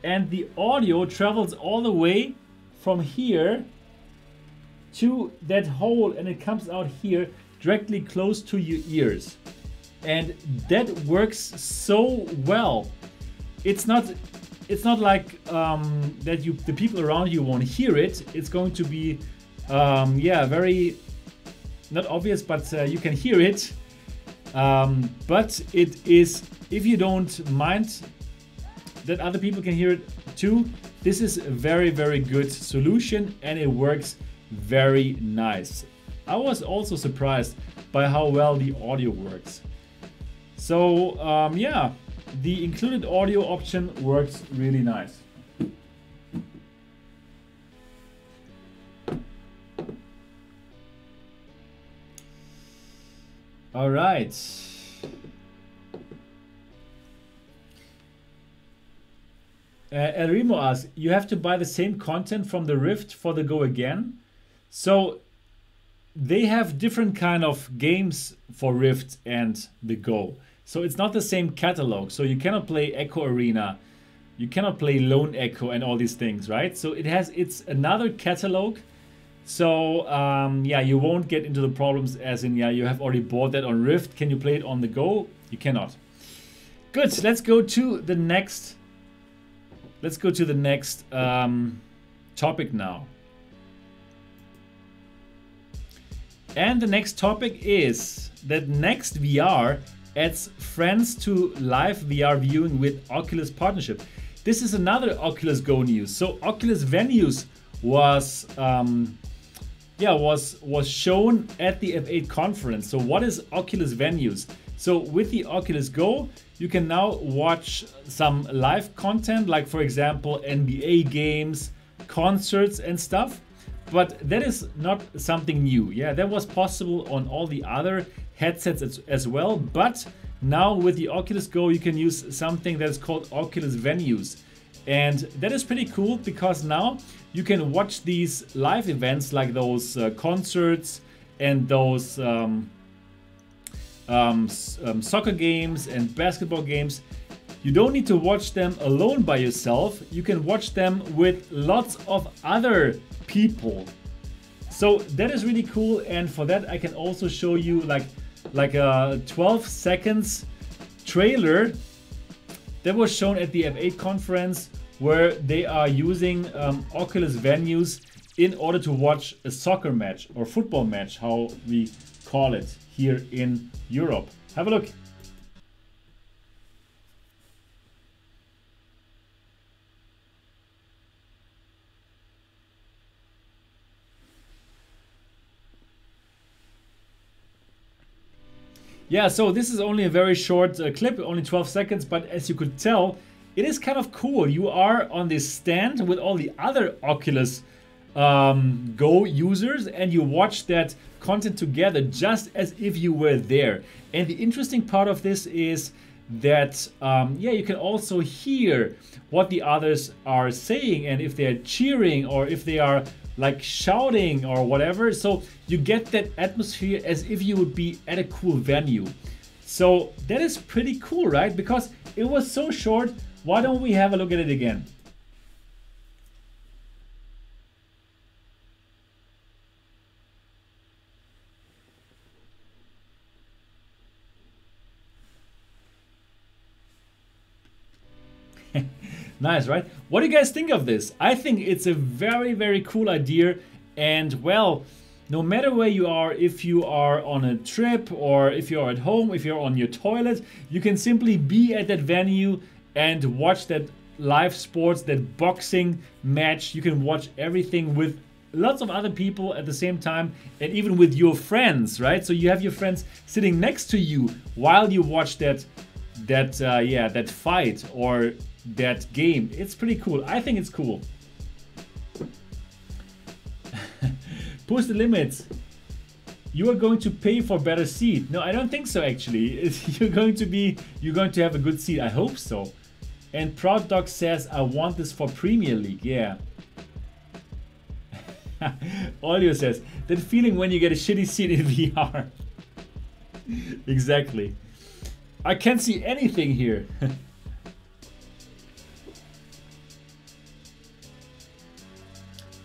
and the audio travels all the way from here to that hole, and it comes out here directly close to your ears, and that works so well. It's not like that the people around you won't hear it. It's going to be very not obvious, but you can hear it. But it is, if you don't mind that other people can hear it too, this is a very, very good solution and it works very nice. I was also surprised by how well the audio works. So yeah, the included audio option works really nice. All right. El Remo asks, you have to buy the same content from the Rift for the Go again? So they have different kind of games for Rift and the Go. So it's not the same catalog. So you cannot play Echo Arena, you cannot play Lone Echo and all these things, right? So it's another catalog. So yeah, you won't get into the problems as in, yeah, you have already bought that on Rift. Can you play it on the Go? You cannot. Good, let's go to the next. Let's go to the next topic now. And the next topic is that Next VR adds friends to live VR viewing with Oculus partnership. This is another Oculus Go news. So Oculus Venues was shown at the F8 conference. So what is Oculus Venues? So with the Oculus Go, you can now watch some live content, like for example, NBA games, concerts and stuff. But that is not something new. Yeah, that was possible on all the other headsets as well. But now with the Oculus Go, you can use something that's called Oculus Venues. And that is pretty cool because now you can watch these live events like those concerts and those soccer games and basketball games. You don't need to watch them alone by yourself. You can watch them with lots of other people. So that is really cool. And for that, I can also show you like a 12 seconds trailer that was shown at the F8 conference, where they are using Oculus Venues in order to watch a soccer match or football match, how we call it here in Europe. Have a look. Yeah, so this is only a very short clip, only 12 seconds, but as you could tell, it is kind of cool. You are on this stand with all the other Oculus Go users and you watch that content together just as if you were there. And the interesting part of this is that, yeah, you can also hear what the others are saying and if they're cheering or if they are like shouting or whatever. So you get that atmosphere as if you would be at a cool venue. So that is pretty cool, right? Because it was so short. Why don't we have a look at it again? Nice, right? What do you guys think of this? I think it's a very, very cool idea. And well, no matter where you are, if you are on a trip or if you're at home, if you're on your toilet, you can simply be at that venue and watch that live sports, that boxing match. You can watch everything with lots of other people at the same time and even with your friends, right? So you have your friends sitting next to you while you watch that fight or that game. It's pretty cool. I think it's cool. Push the limits. You are going to pay for better seat. No, I don't think so actually. You're going to have a good seat. I hope so. And Proud Dog says, I want this for Premier League. Yeah. Audio says, that feeling when you get a shitty seat in VR. Exactly. I can't see anything here.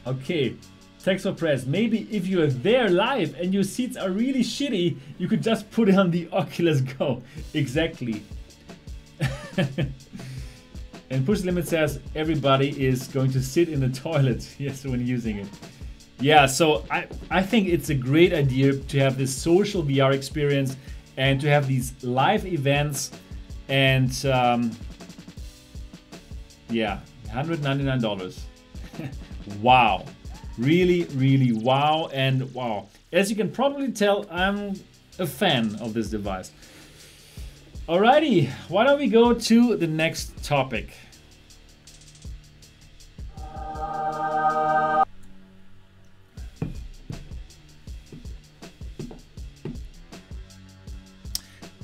Okay, text for press. Maybe if you are there live and your seats are really shitty, you could just put it on the Oculus Go. Exactly. And Push Limit says everybody is going to sit in the toilet, yes, when using it. Yeah, so I think it's a great idea to have this social VR experience and to have these live events. And yeah, $199. Wow, really, really wow. And wow, as you can probably tell, I'm a fan of this device. Alrighty, why don't we go to the next topic?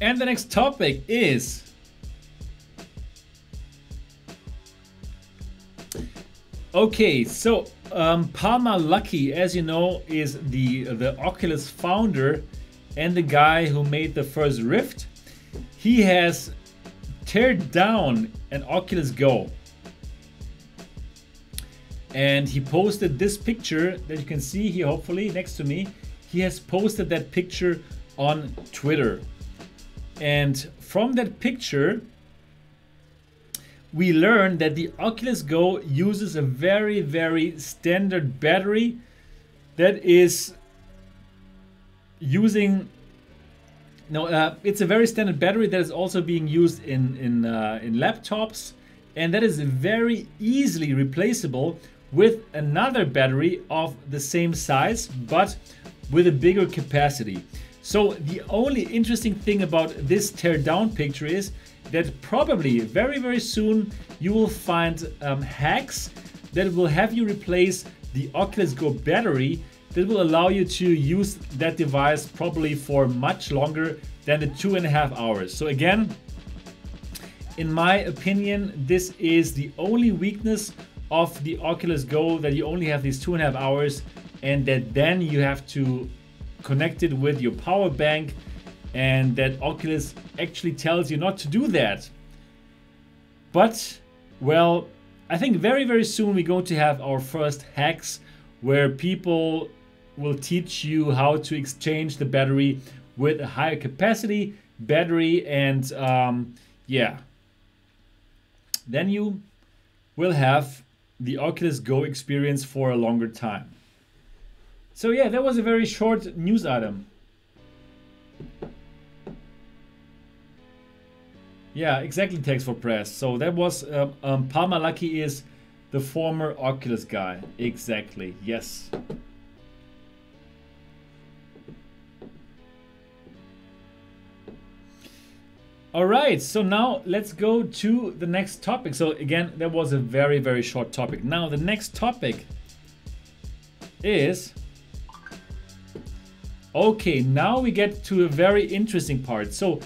And the next topic is okay, so Palmer Luckey, as you know, is the Oculus founder and the guy who made the first Rift. He has teared down an Oculus Go. And he posted this picture that you can see here, hopefully, next to me. He has posted that picture on Twitter. And from that picture, we learned that the Oculus Go uses a very, very standard battery that is using, it's a very standard battery that is also being used in laptops, and that is very easily replaceable with another battery of the same size, but with a bigger capacity. So the only interesting thing about this teardown picture is that probably very, very soon you will find hacks that will have you replace the Oculus Go battery that will allow you to use that device probably for much longer than the 2.5 hours. So again, in my opinion, this is the only weakness of the Oculus Go, that you only have these 2.5 hours and that then you have to connect it with your power bank, and that Oculus actually tells you not to do that. But, well, I think very, very soon we're going to have our first hacks where people will teach you how to exchange the battery with a higher capacity battery, and yeah, then you will have the Oculus Go experience for a longer time. So yeah, that was a very short news item. Yeah, exactly, Text for Press. So that was Palmer Luckey is the former Oculus guy. Exactly, yes. All right, so now let's go to the next topic. So again, that was a very, very short topic. Now the next topic is, okay, now we get to a very interesting part. So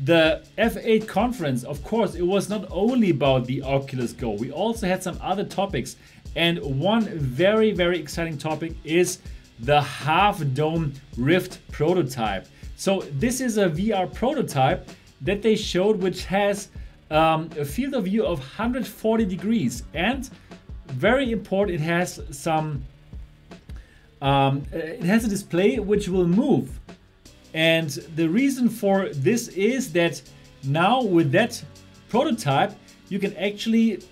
the F8 conference, of course, it was not only about the Oculus Go. We also had some other topics. And one very, very exciting topic is the Half Dome Rift prototype. So this is a VR prototype that they showed, which has a field of view of 140 degrees. And very important, it has some, it has a display which will move. And the reason for this is that now with that prototype, you can actually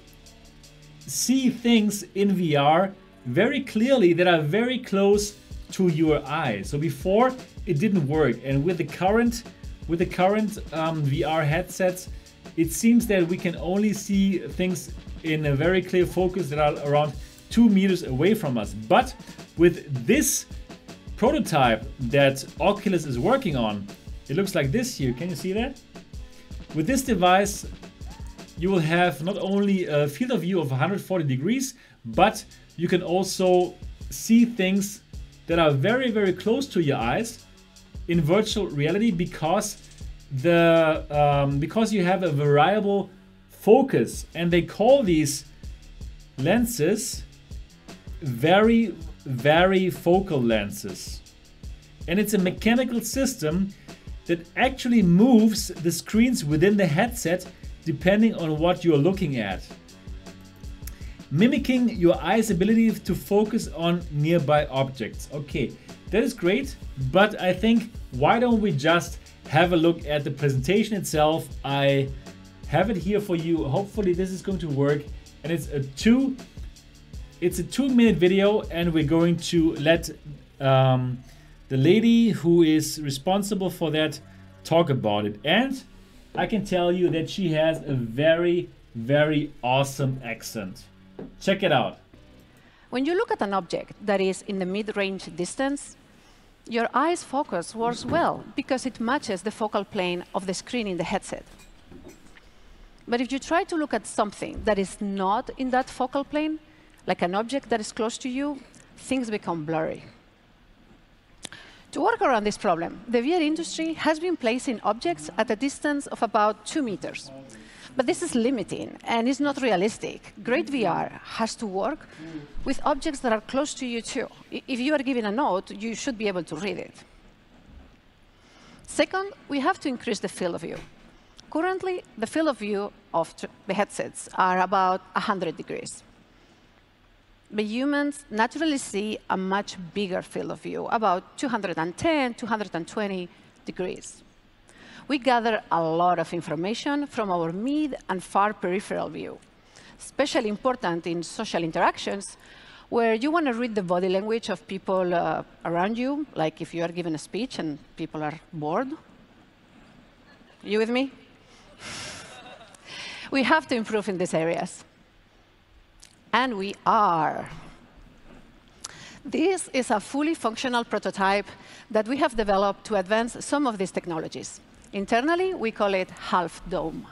see things in VR very clearly that are very close to your eyes. So before it didn't work, and with the current VR headsets, it seems that we can only see things in a very clear focus that are around 2 meters away from us. But with this prototype that Oculus is working on, it looks like this here. Can you see that? With this device, you will have not only a field of view of 140 degrees, but you can also see things that are very, very close to your eyes in virtual reality, because because you have a variable focus, and they call these lenses varifocal lenses. And it's a mechanical system that actually moves the screens within the headset depending on what you're looking at, mimicking your eye's ability to focus on nearby objects. Okay, that is great, but I think, why don't we just have a look at the presentation itself? I have it here for you. Hopefully this is going to work, and it's a 2-minute video, and we're going to let the lady who is responsible for that talk about it. And I can tell you that she has a very, very awesome accent. Check it out. When you look at an object that is in the mid-range distance, your eye's focus works well because it matches the focal plane of the screen in the headset. But if you try to look at something that is not in that focal plane, like an object that is close to you, things become blurry. To work around this problem, the VR industry has been placing objects at a distance of about 2 meters. But this is limiting and is not realistic. Great VR has to work with objects that are close to you too. If you are given a note, you should be able to read it. Second, we have to increase the field of view. Currently, the field of view of the headsets are about 100 degrees. But humans naturally see a much bigger field of view, about 210, 220 degrees. We gather a lot of information from our mid and far peripheral view, especially important in social interactions where you want to read the body language of people around you, like if you are giving a speech and people are bored. You with me? We have to improve in these areas. And we are. This is a fully functional prototype that we have developed to advance some of these technologies. Internally, we call it Half Dome.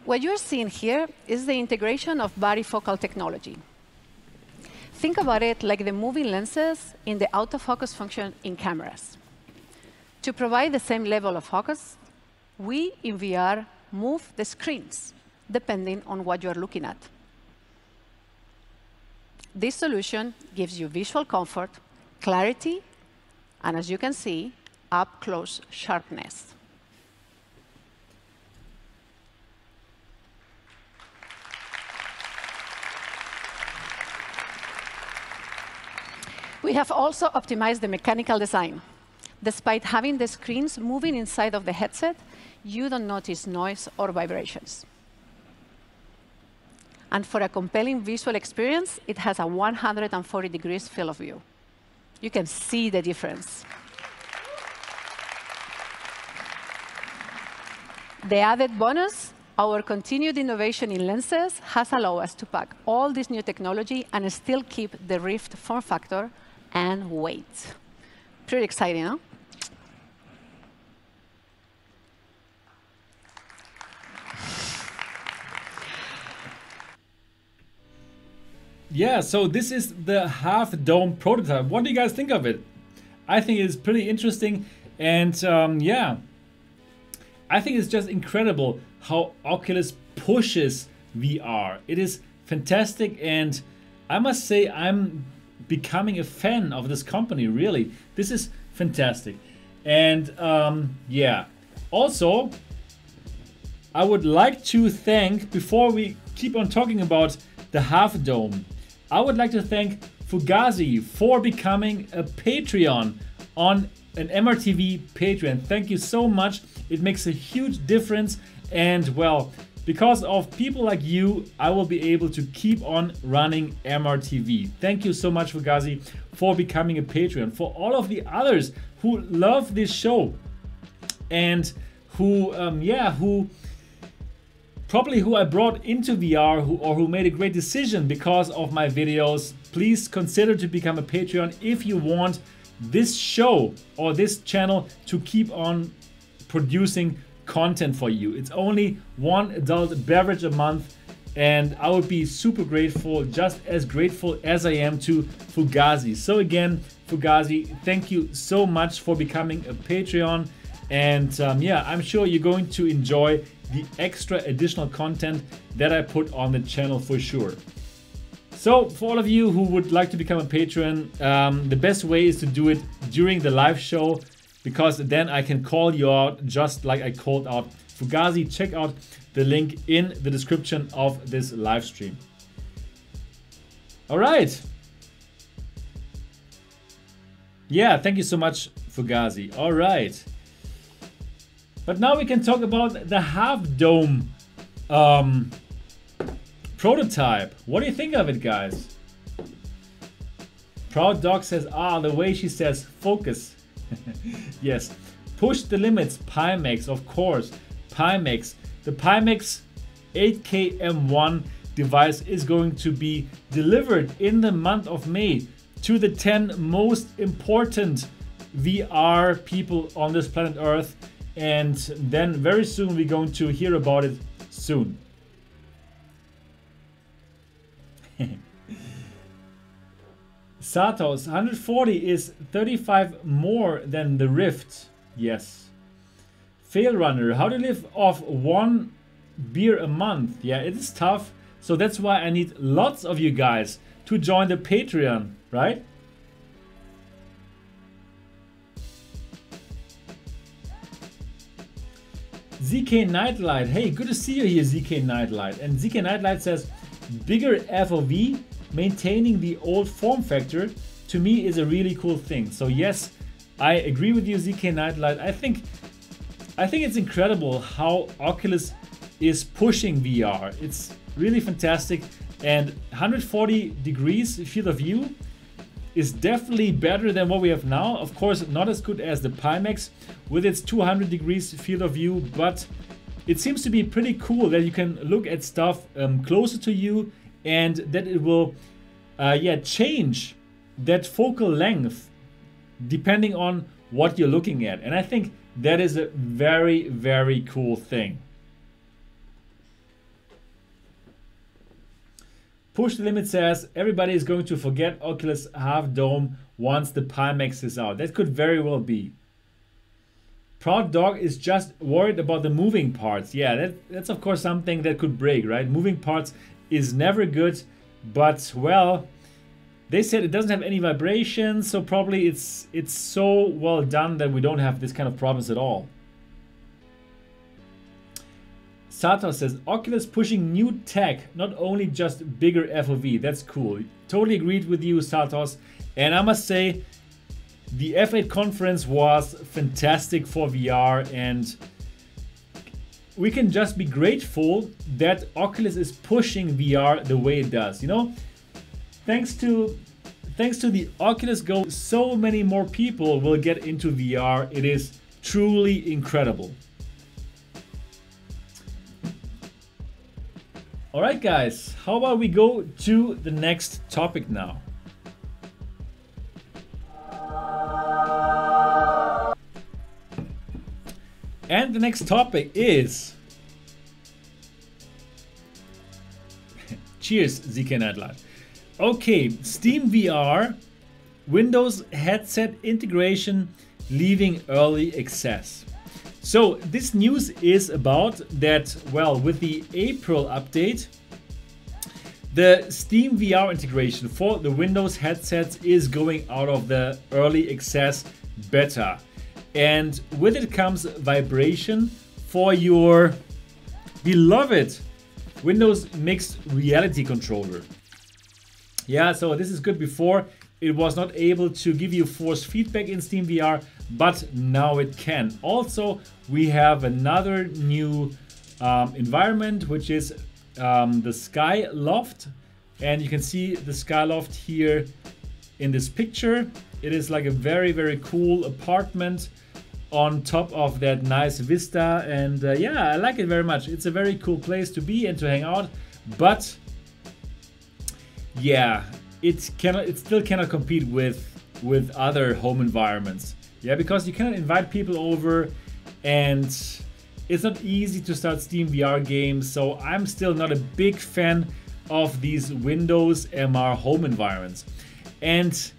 What you're seeing here is the integration of varifocal technology. Think about it like the moving lenses in the autofocus function in cameras. To provide the same level of focus, we in VR move the screens depending on what you're looking at. This solution gives you visual comfort, clarity, and as you can see, up-close sharpness. We have also optimized the mechanical design. Despite having the screens moving inside of the headset, you don't notice noise or vibrations. And for a compelling visual experience, it has a 140 degrees field of view. You can see the difference. The added bonus, our continued innovation in lenses has allowed us to pack all this new technology and still keep the Rift form factor and weight. Pretty exciting, huh? Yeah, so this is the Half Dome Prototype. What do you guys think of it? I think it's pretty interesting, and yeah, I think it's just incredible how Oculus pushes VR. It is fantastic, and I must say I'm becoming a fan of this company, really. This is fantastic. And yeah, also, I would like to thank, before we keep on talking about the Half Dome, I would like to thank Fugazi for becoming a Patreon on an MRTV Patreon. Thank you so much. It makes a huge difference. And well, because of people like you, I will be able to keep on running MRTV. Thank you so much, Fugazi, for becoming a Patreon. For all of the others who love this show and who I brought into VR who made a great decision because of my videos, please consider to become a Patreon if you want this show or this channel to keep on producing content for you. It's only one adult beverage a month, and I would be super grateful, just as grateful as I am to Fugazi. So again, Fugazi, thank you so much for becoming a Patreon. And yeah, I'm sure you're going to enjoy the extra additional content that I put on the channel for sure. So for all of you who would like to become a patron, the best way is to do it during the live show, because then I can call you out just like I called out Fugazi. Check out the link in the description of this live stream. All right. Yeah, thank you so much, Fugazi. All right. But now we can talk about the Half Dome prototype. What do you think of it, guys? Proud Dog says, the way she says focus. Yes, Push the limits, Pimax, of course. Pimax. The Pimax 8K M1 device is going to be delivered in the month of May to the 10 most important VR people on this planet Earth, and then very soon we're going to hear about it soon. Satos, 140 is 35 more than the Rift. Yes. Fail Runner, how to live off 1 beer a month. Yeah, it is tough. So that's why I need lots of you guys to join the Patreon, right? ZK Nightlight, hey, good to see you here, ZK Nightlight. And ZK Nightlight says, bigger FOV, maintaining the old form factor, to me is a really cool thing. So yes, I agree with you, ZK Nightlight. I think it's incredible how Oculus is pushing VR. It's really fantastic, and 140 degrees field of view is definitely better than what we have now. Of course, not as good as the Pimax with its 200 degrees field of view, but it seems to be pretty cool that you can look at stuff closer to you, and that it will change that focal length depending on what you're looking at. And I think that is a very, very cool thing. Push the Limit says everybody is going to forget Oculus Half Dome once the Pimax is out. That could very well be. Proud Dog is just worried about the moving parts. Yeah, that's of course something that could break, right? Moving parts is never good, but well, they said it doesn't have any vibrations, so probably it's so well done that we don't have this kind of problems at all. Sato says, Oculus pushing new tech, not only just bigger FOV. That's cool. Totally agreed with you, Satos. And I must say, the F8 conference was fantastic for VR, and we can just be grateful that Oculus is pushing VR the way it does. You know, thanks to the Oculus Go, so many more people will get into VR. It is truly incredible. All right, guys, how about we go to the next topic now? And the next topic is... Cheers, ZK Nightlight. Okay, Steam VR, Windows headset integration leaving early access. So this news is about that, well, with the April update, the Steam VR integration for the Windows headsets is going out of the early access beta. And with it comes vibration for your beloved Windows Mixed Reality Controller. Yeah, so this is good. Before it was not able to give you force feedback in Steam VR, but now it can. Also, we have another new environment, which is the Sky Loft. And you can see the Sky Loft here in this picture. It is like a very, very cool apartment on top of that nice vista. And yeah, I like it very much. It's a very cool place to be and to hang out. But yeah, it still cannot compete with other home environments. Yeah, because you cannot invite people over, and it's not easy to start Steam VR games. So I'm still not a big fan of these Windows MR home environments. And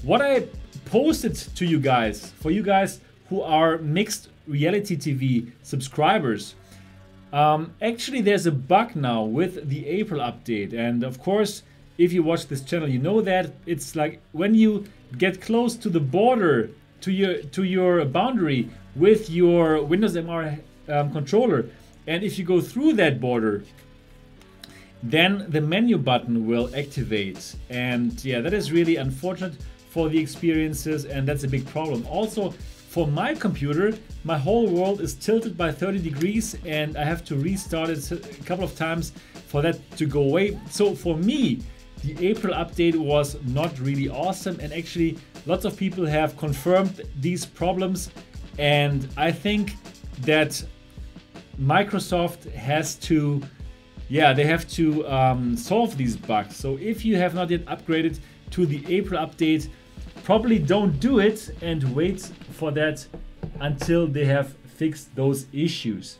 what I posted to you guys, for you guys who are Mixed Reality TV subscribers, actually there's a bug now with the April update. And of course, if you watch this channel, you know that it's like when you get close to the border, to your boundary with your Windows MR controller, and if you go through that border, then the menu button will activate. And yeah, that is really unfortunate for the experiences, and that's a big problem. Also, for my computer, my whole world is tilted by 30 degrees, and I have to restart it a couple of times for that to go away. So for me, the April update was not really awesome, and actually lots of people have confirmed these problems And I think that Microsoft has to, they have to solve these bugs. So if you have not yet upgraded to the April update, probably don't do it and wait for that until they have fixed those issues.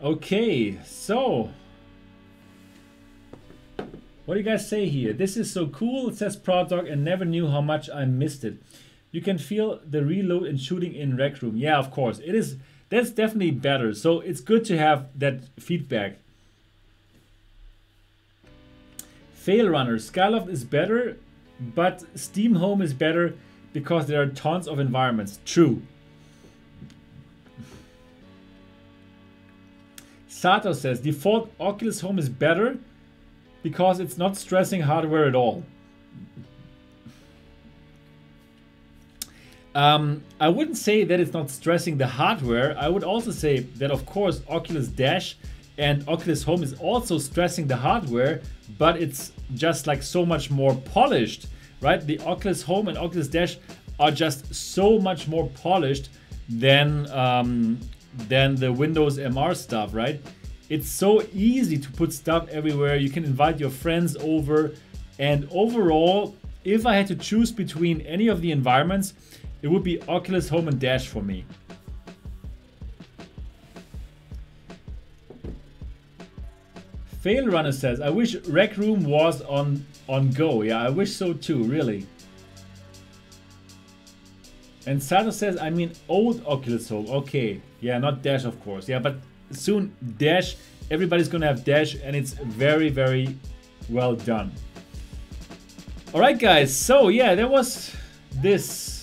Okay, so what do you guys say here? This is so cool, it says Product, and never knew how much I missed it. You can feel the reload and shooting in Rec Room. Yeah, of course, it is. That's definitely better. So it's good to have that feedback. Fail Runner, Skyloft is better, but Steam Home is better because there are tons of environments. True. Sato says default Oculus Home is better because it's not stressing hardware at all. I wouldn't say that it's not stressing the hardware. I would also say that, of course, Oculus Dash and Oculus Home is also stressing the hardware, but it's just like so much more polished, right? The Oculus Home and Oculus Dash are just so much more polished than the Windows MR stuff, right? It's so easy to put stuff everywhere. You can invite your friends over, and overall, if I had to choose between any of the environments, it would be Oculus Home and Dash for me. Fail Runner says, I wish Rec Room was on Go. Yeah, I wish so too, really. And Sato says, I mean old Oculus Home. Okay, yeah, not Dash, of course. Yeah, but soon Dash, everybody's gonna have Dash, and it's very, very well done. All right, guys, so yeah, there was this.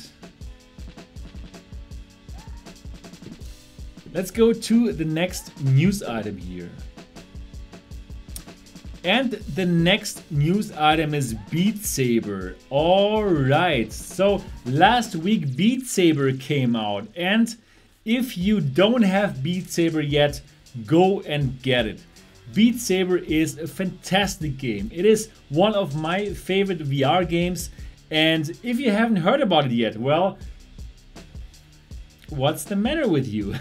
Let's go to the next news item here. And the next news item is Beat Saber. All right, so last week Beat Saber came out, and if you don't have Beat Saber yet, go and get it. Beat Saber is a fantastic game. It is one of my favorite VR games, and if you haven't heard about it yet, well, what's the matter with you?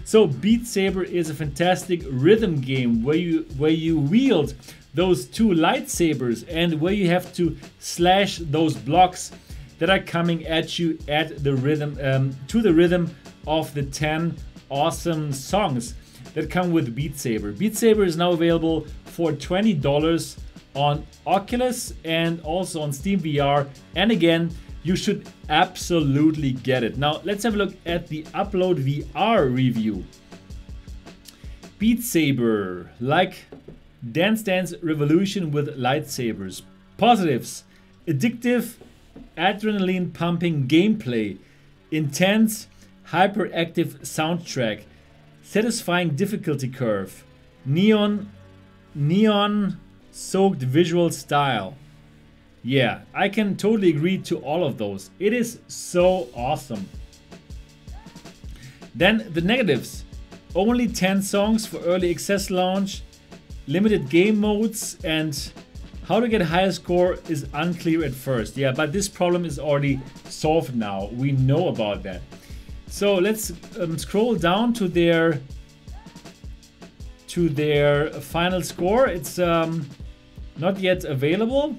So Beat Saber is a fantastic rhythm game where you wield those two lightsabers and where you have to slash those blocks that are coming at you at the rhythm to the rhythm of the 10 awesome songs that come with Beat Saber. Beat Saber is now available for $20 on Oculus and also on Steam VR, and again, you should absolutely get it. Now, let's have a look at the Upload VR review. Beat Saber, like Dance Dance Revolution with lightsabers. Positives: addictive, adrenaline pumping gameplay, intense, hyperactive soundtrack, satisfying difficulty curve, neon soaked visual style. Yeah, I can totally agree to all of those. It is so awesome. Then the negatives: only 10 songs for early access launch, limited game modes, and how to get higher score is unclear at first. Yeah, but this problem is already solved now. We know about that. So let's scroll down to their final score. It's not yet available.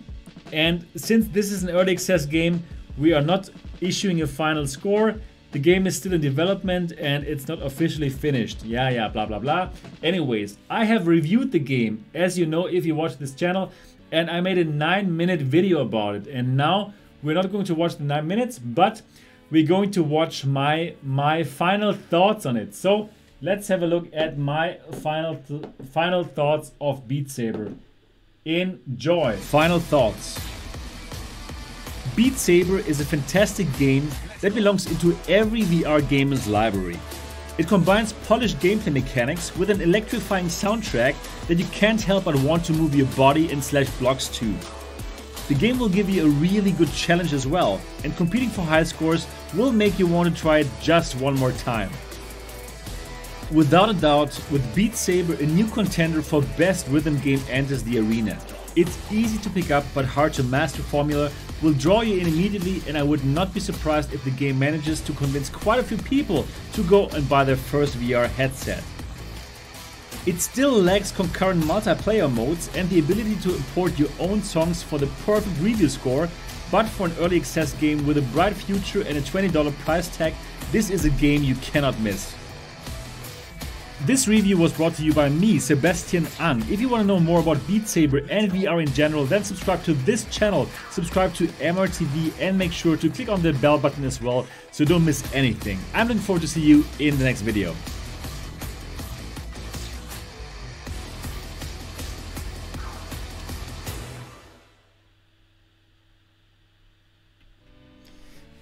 And since this is an early access game, we are not issuing a final score. The game is still in development and it's not officially finished. Yeah, blah, blah, blah. Anyways, I have reviewed the game, as you know, if you watch this channel, and I made a 9-minute video about it. And now we're not going to watch the 9 minutes, but we're going to watch my final thoughts on it. So let's have a look at my final thoughts of Beat Saber. Enjoy. Final thoughts. Beat Saber is a fantastic game that belongs into every VR gamer's library. It combines polished gameplay mechanics with an electrifying soundtrack that you can't help but want to move your body and slash blocks to. The game will give you a really good challenge as well, and competing for high scores will make you want to try it just one more time. Without a doubt, with Beat Saber, a new contender for best rhythm game enters the arena. It's easy to pick up but hard to master formula will draw you in immediately, and I would not be surprised if the game manages to convince quite a few people to go and buy their first VR headset. It still lacks concurrent multiplayer modes and the ability to import your own songs for the perfect review score, but for an early access game with a bright future and a $20 price tag, this is a game you cannot miss. This review was brought to you by me, Sebastian Ang. If you want to know more about Beat Saber and VR in general, then subscribe to this channel, subscribe to MRTV, and make sure to click on the bell button as well so don't miss anything. I'm looking forward to see you in the next video.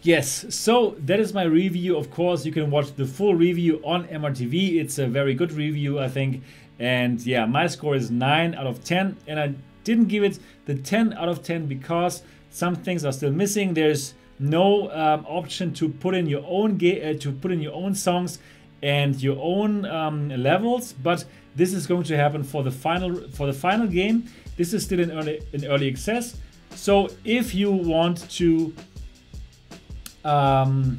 Yes, so that is my review. Of course, you can watch the full review on MRTV. It's a very good review, I think. And yeah, my score is 9 out of 10. And I didn't give it the 10 out of 10 because some things are still missing. There's no option to put in your own songs and your own levels. But this is going to happen for the final game. This is still in early access. So if you want to to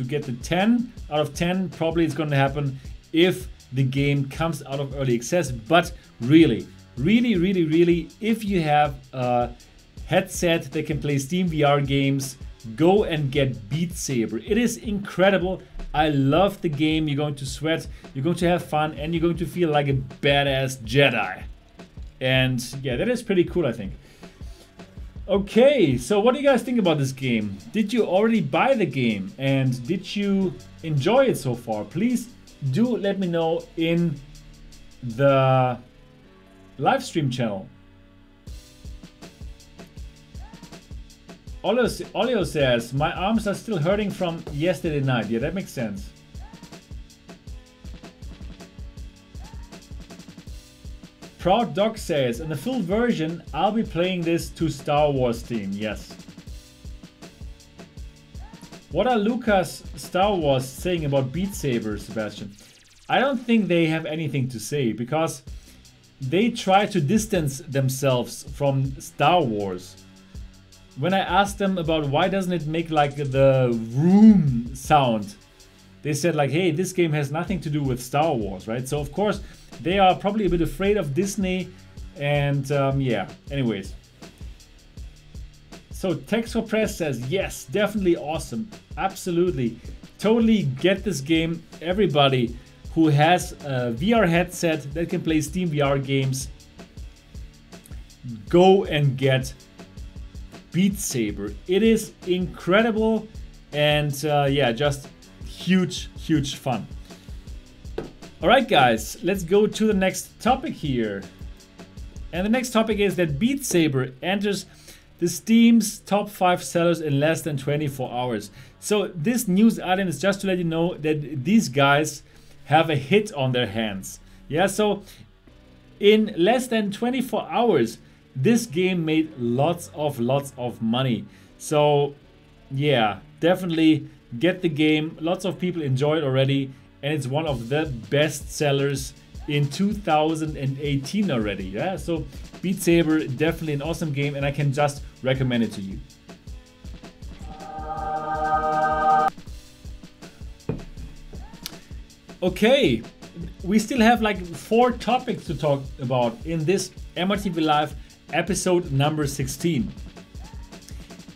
get the 10 out of 10, probably it's going to happen if the game comes out of early access. But really, if you have a headset that can play Steam VR games, go and get Beat Saber. It is incredible. I love the game. You're going to sweat, you're going to have fun, and you're going to feel like a badass Jedi. And yeah, that is pretty cool, I think. Okay, so what do you guys think about this game? Did you already buy the game and did you enjoy it so far? Please do let me know in the live stream channel. Olio says, my arms are still hurting from yesterday night. Yeah, that makes sense. Proud Dog says, in the full version, I'll be playing this to Star Wars theme. Yes. What are Lucas Star Wars saying about Beat Saber, Sebastian? I don't think they have anything to say because they try to distance themselves from Star Wars. When I asked them about why doesn't it make like the room sound, they said like, hey, this game has nothing to do with Star Wars, right? So of course, they are probably a bit afraid of Disney, and yeah, anyways. So Texo Press says, yes, definitely awesome. Absolutely. Totally get this game. Everybody who has a VR headset that can play Steam VR games, go and get Beat Saber. It is incredible and yeah, just huge fun. Alright guys, let's go to the next topic here. And the next topic is that Beat Saber enters the Steam's top 5 sellers in less than 24 hours. So this news item is just to let you know that these guys have a hit on their hands. Yeah, so in less than 24 hours, this game made lots of money. So yeah, definitely get the game. Lots of people enjoy it already. And it's one of the best sellers in 2018 already. Yeah, so Beat Saber, definitely an awesome game, and I can just recommend it to you. Okay, we still have like 4 topics to talk about in this MRTV Live episode number 16.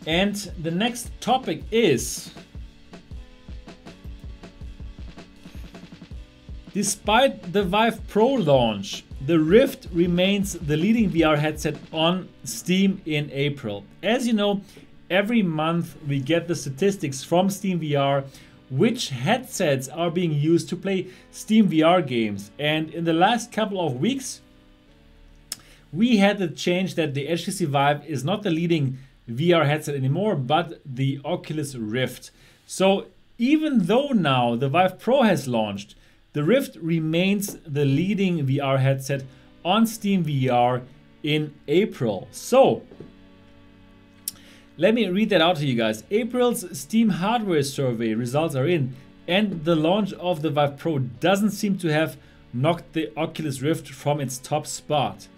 And the next topic is, despite the Vive Pro launch, the Rift remains the leading VR headset on Steam in April. As you know, every month we get the statistics from Steam VR, which headsets are being used to play Steam VR games. And in the last couple of weeks, we had the change that the HTC Vive is not the leading VR headset anymore, but the Oculus Rift. So even though now the Vive Pro has launched, the Rift remains the leading VR headset on Steam VR in April. So let me read that out to you guys. April's Steam hardware survey results are in, and the launch of the Vive Pro doesn't seem to have knocked the Oculus Rift from its top spot.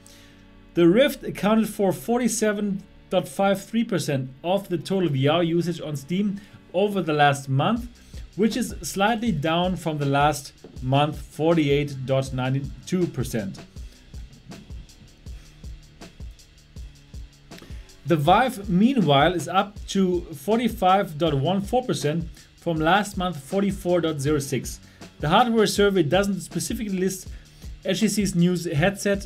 The Rift accounted for 47% 48.53% of the total VR usage on Steam over the last month, which is slightly down from the last month, 48.92%. The Vive, meanwhile, is up to 45.14% from last month, 44.06%. The hardware survey doesn't specifically list HTC's new headset,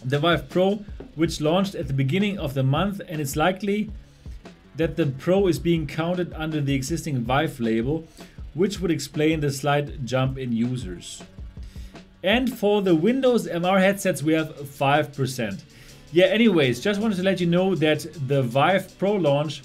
the Vive Pro, which launched at the beginning of the month, and it's likely that the Pro is being counted under the existing Vive label, which would explain the slight jump in users. And for the Windows MR headsets, we have 5%. Yeah, anyways, just wanted to let you know that the Vive Pro launch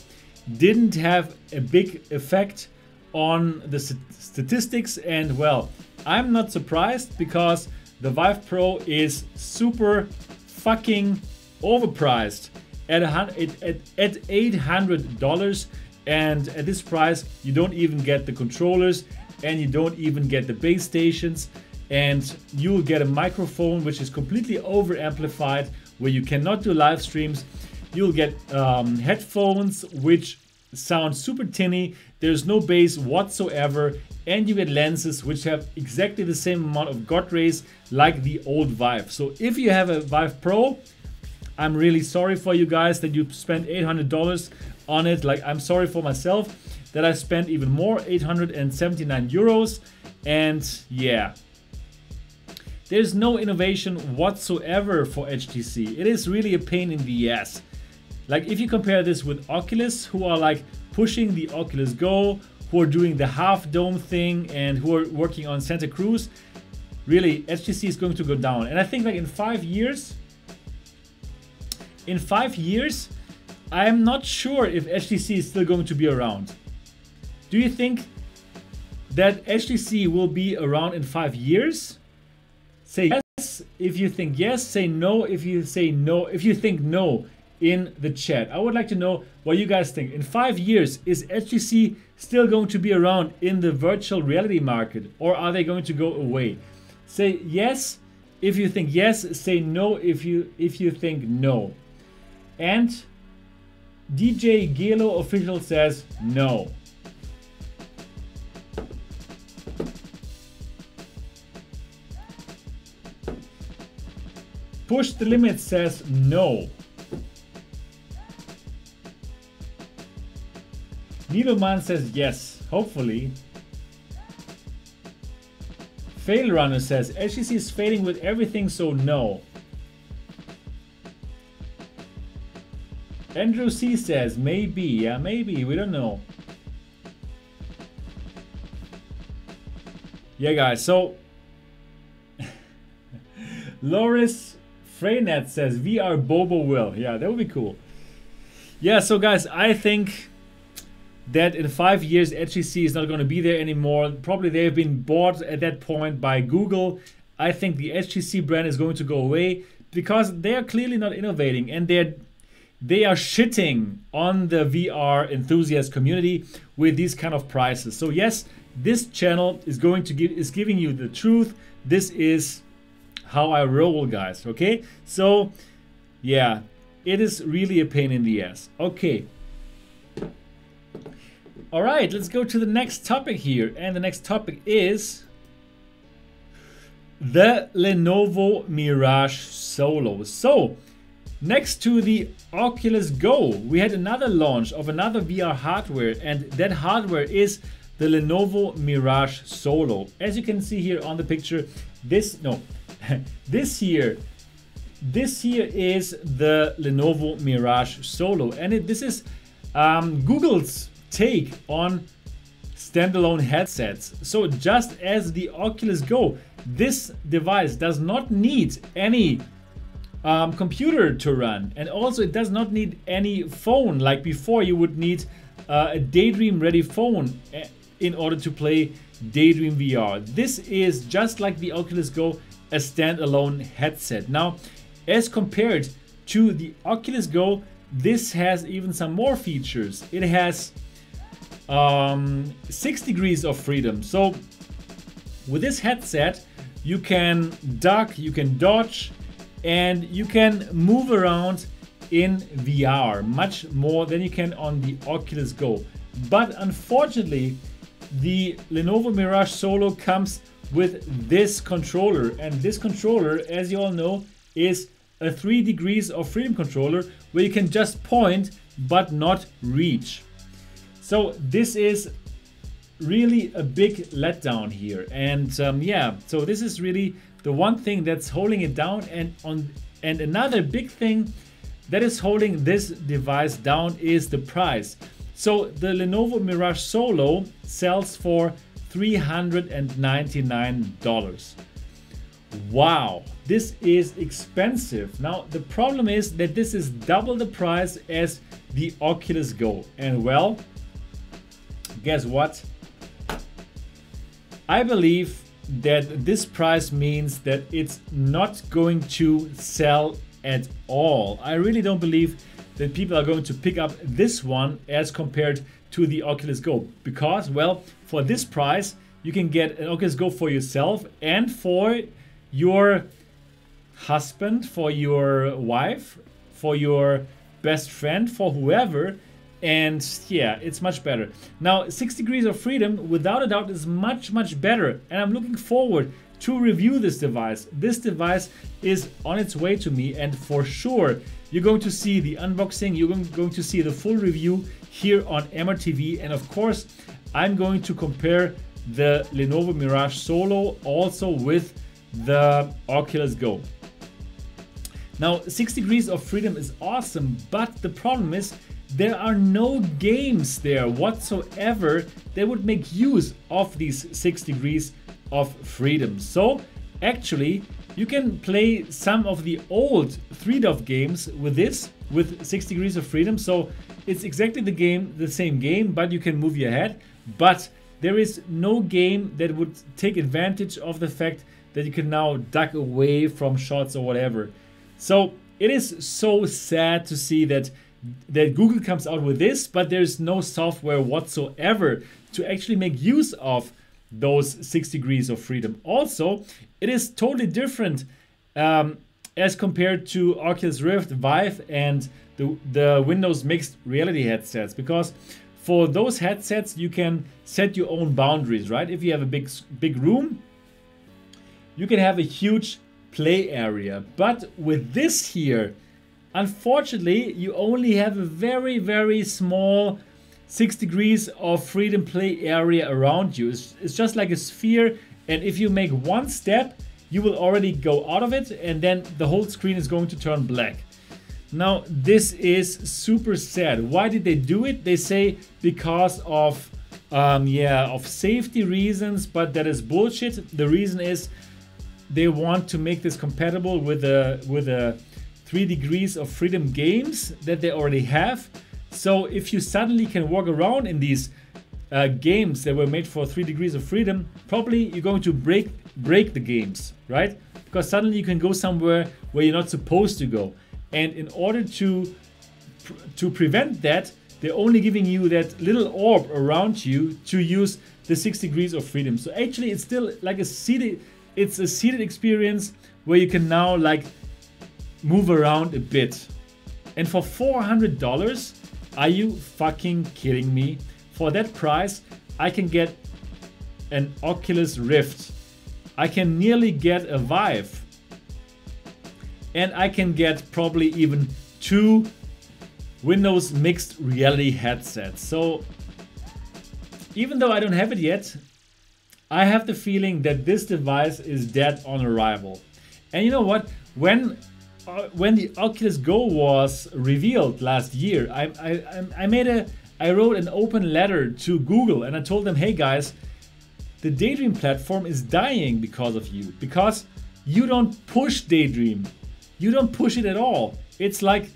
didn't have a big effect on the statistics, and well, I'm not surprised because the Vive Pro is super fucking overpriced at $800, and at this price you don't even get the controllers and you don't even get the base stations, and you'll get a microphone which is completely over amplified where you cannot do live streams. You'll get headphones which sound super tinny, there's no bass whatsoever, and you get lenses which have exactly the same amount of God rays like the old Vive. So if you have a Vive Pro, I'm really sorry for you guys that you spent $800 on it. Like, I'm sorry for myself that I spent even more, 879 euros. And yeah, there's no innovation whatsoever for HTC. It is really a pain in the ass. Like, if you compare this with Oculus, who are like pushing the Oculus Go, who are doing the Half Dome thing, and who are working on Santa Cruz, really, HTC is going to go down. And I think like in 5 years, I'm not sure if HTC is still going to be around. Do you think that HTC will be around in 5 years? Say yes if you think yes, say no if you say no, if you think no in the chat. I would like to know what you guys think. In 5 years, is HTC still going to be around in the virtual reality market, or are they going to go away? Say yes if you think yes, say no if you think no. And DJ Gelo official says no. Push the Limit says no. Needleman says yes, hopefully. Fail Runner says HTC is failing with everything, so no. Andrew C says maybe, yeah, maybe, we don't know. Yeah, guys, so Loris Freynet says VR Bobo will. Yeah, that would be cool. Yeah, so guys, I think that in 5 years HTC is not going to be there anymore. Probably they have been bought at that point by Google. I think the HTC brand is going to go away because they are clearly not innovating, and they are shitting on the VR enthusiast community with these kind of prices. So yes, this channel is giving you the truth. This is how I roll, guys. Okay, so yeah, it is really a pain in the ass. Okay. All right, let's go to the next topic here. And the next topic is the Lenovo Mirage Solo. So next to the Oculus Go, we had another launch of another VR hardware, and that hardware is the Lenovo Mirage Solo. As you can see here on the picture, this here is the Lenovo Mirage Solo, and this is Google's take on standalone headsets. So just as the Oculus Go, this device does not need any computer to run, and also it does not need any phone like before. You would need a Daydream ready phone in order to play Daydream VR. This is just like the Oculus Go, a standalone headset. Now, as compared to the Oculus Go, this has even some more features. It has 6 degrees of freedom. So with this headset, you can duck, you can dodge, and you can move around in VR, much more than you can on the Oculus Go. But unfortunately, the Lenovo Mirage Solo comes with this controller, and this controller, as you all know, is a 3 degrees of freedom controller where you can just point but not reach. So this is really a big letdown here, and yeah, so this is really the one thing that's holding it down. And another big thing that is holding this device down is the price. So the Lenovo Mirage Solo sells for $399. Wow, this is expensive. Now the problem is that this is double the price as the Oculus Go. And well, guess what? I believe that this price means that it's not going to sell at all. I really don't believe that people are going to pick up this one as compared to the Oculus Go, because, well, for this price you can get an Oculus Go for yourself and for your husband, for your wife, for your best friend, for whoever. And yeah, it's much better. Now, 6 degrees of freedom, without a doubt, is much better. And I'm looking forward to review this device. This device is on its way to me, and for sure, you're going to see the unboxing, you're going to see the full review here on MRTV. And of course, I'm going to compare the Lenovo Mirage Solo also with the Oculus Go. Now, 6 degrees of freedom is awesome, but the problem is there are no games there whatsoever that would make use of these 6 degrees of freedom. So actually, you can play some of the old 3DOF games with this, with 6 degrees of freedom. So it's exactly the same game, but you can move your head. But there is no game that would take advantage of the fact that you can now duck away from shots or whatever. So it is so sad to see that Google comes out with this, but there's no software whatsoever to actually make use of those 6 degrees of freedom. Also, it is totally different as compared to Oculus Rift, Vive, and the Windows mixed reality headsets, because for those headsets you can set your own boundaries, right? If you have a big room, you can have a huge play area. But with this here, unfortunately, you only have a very small 6 degrees of freedom play area around you. It's just like a sphere, and if you make one step, you will already go out of it, and then the whole screen is going to turn black. Now, this is super sad. Why did they do it? They say because of safety reasons, but that is bullshit. The reason is they want to make this compatible with the 3 degrees of freedom games that they already have. So if you suddenly can walk around in these games that were made for 3 degrees of freedom, probably you're going to break the games, right? Because suddenly you can go somewhere where you're not supposed to go. And in order to prevent that, they're only giving you that little orb around you to use the 6 degrees of freedom. So actually it's still like a seated experience where you can now like move around a bit. And for $400, are you fucking kidding me? For that price, I can get an Oculus Rift. I can nearly get a Vive. And I can get probably even 2 Windows mixed reality headsets. So even though I don't have it yet, I have the feeling that this device is dead on arrival. And you know what? When the Oculus Go was revealed last year, I wrote an open letter to Google, and I told them, hey guys, the Daydream platform is dying because of you, because you don't push Daydream. You don't push it at all. It's like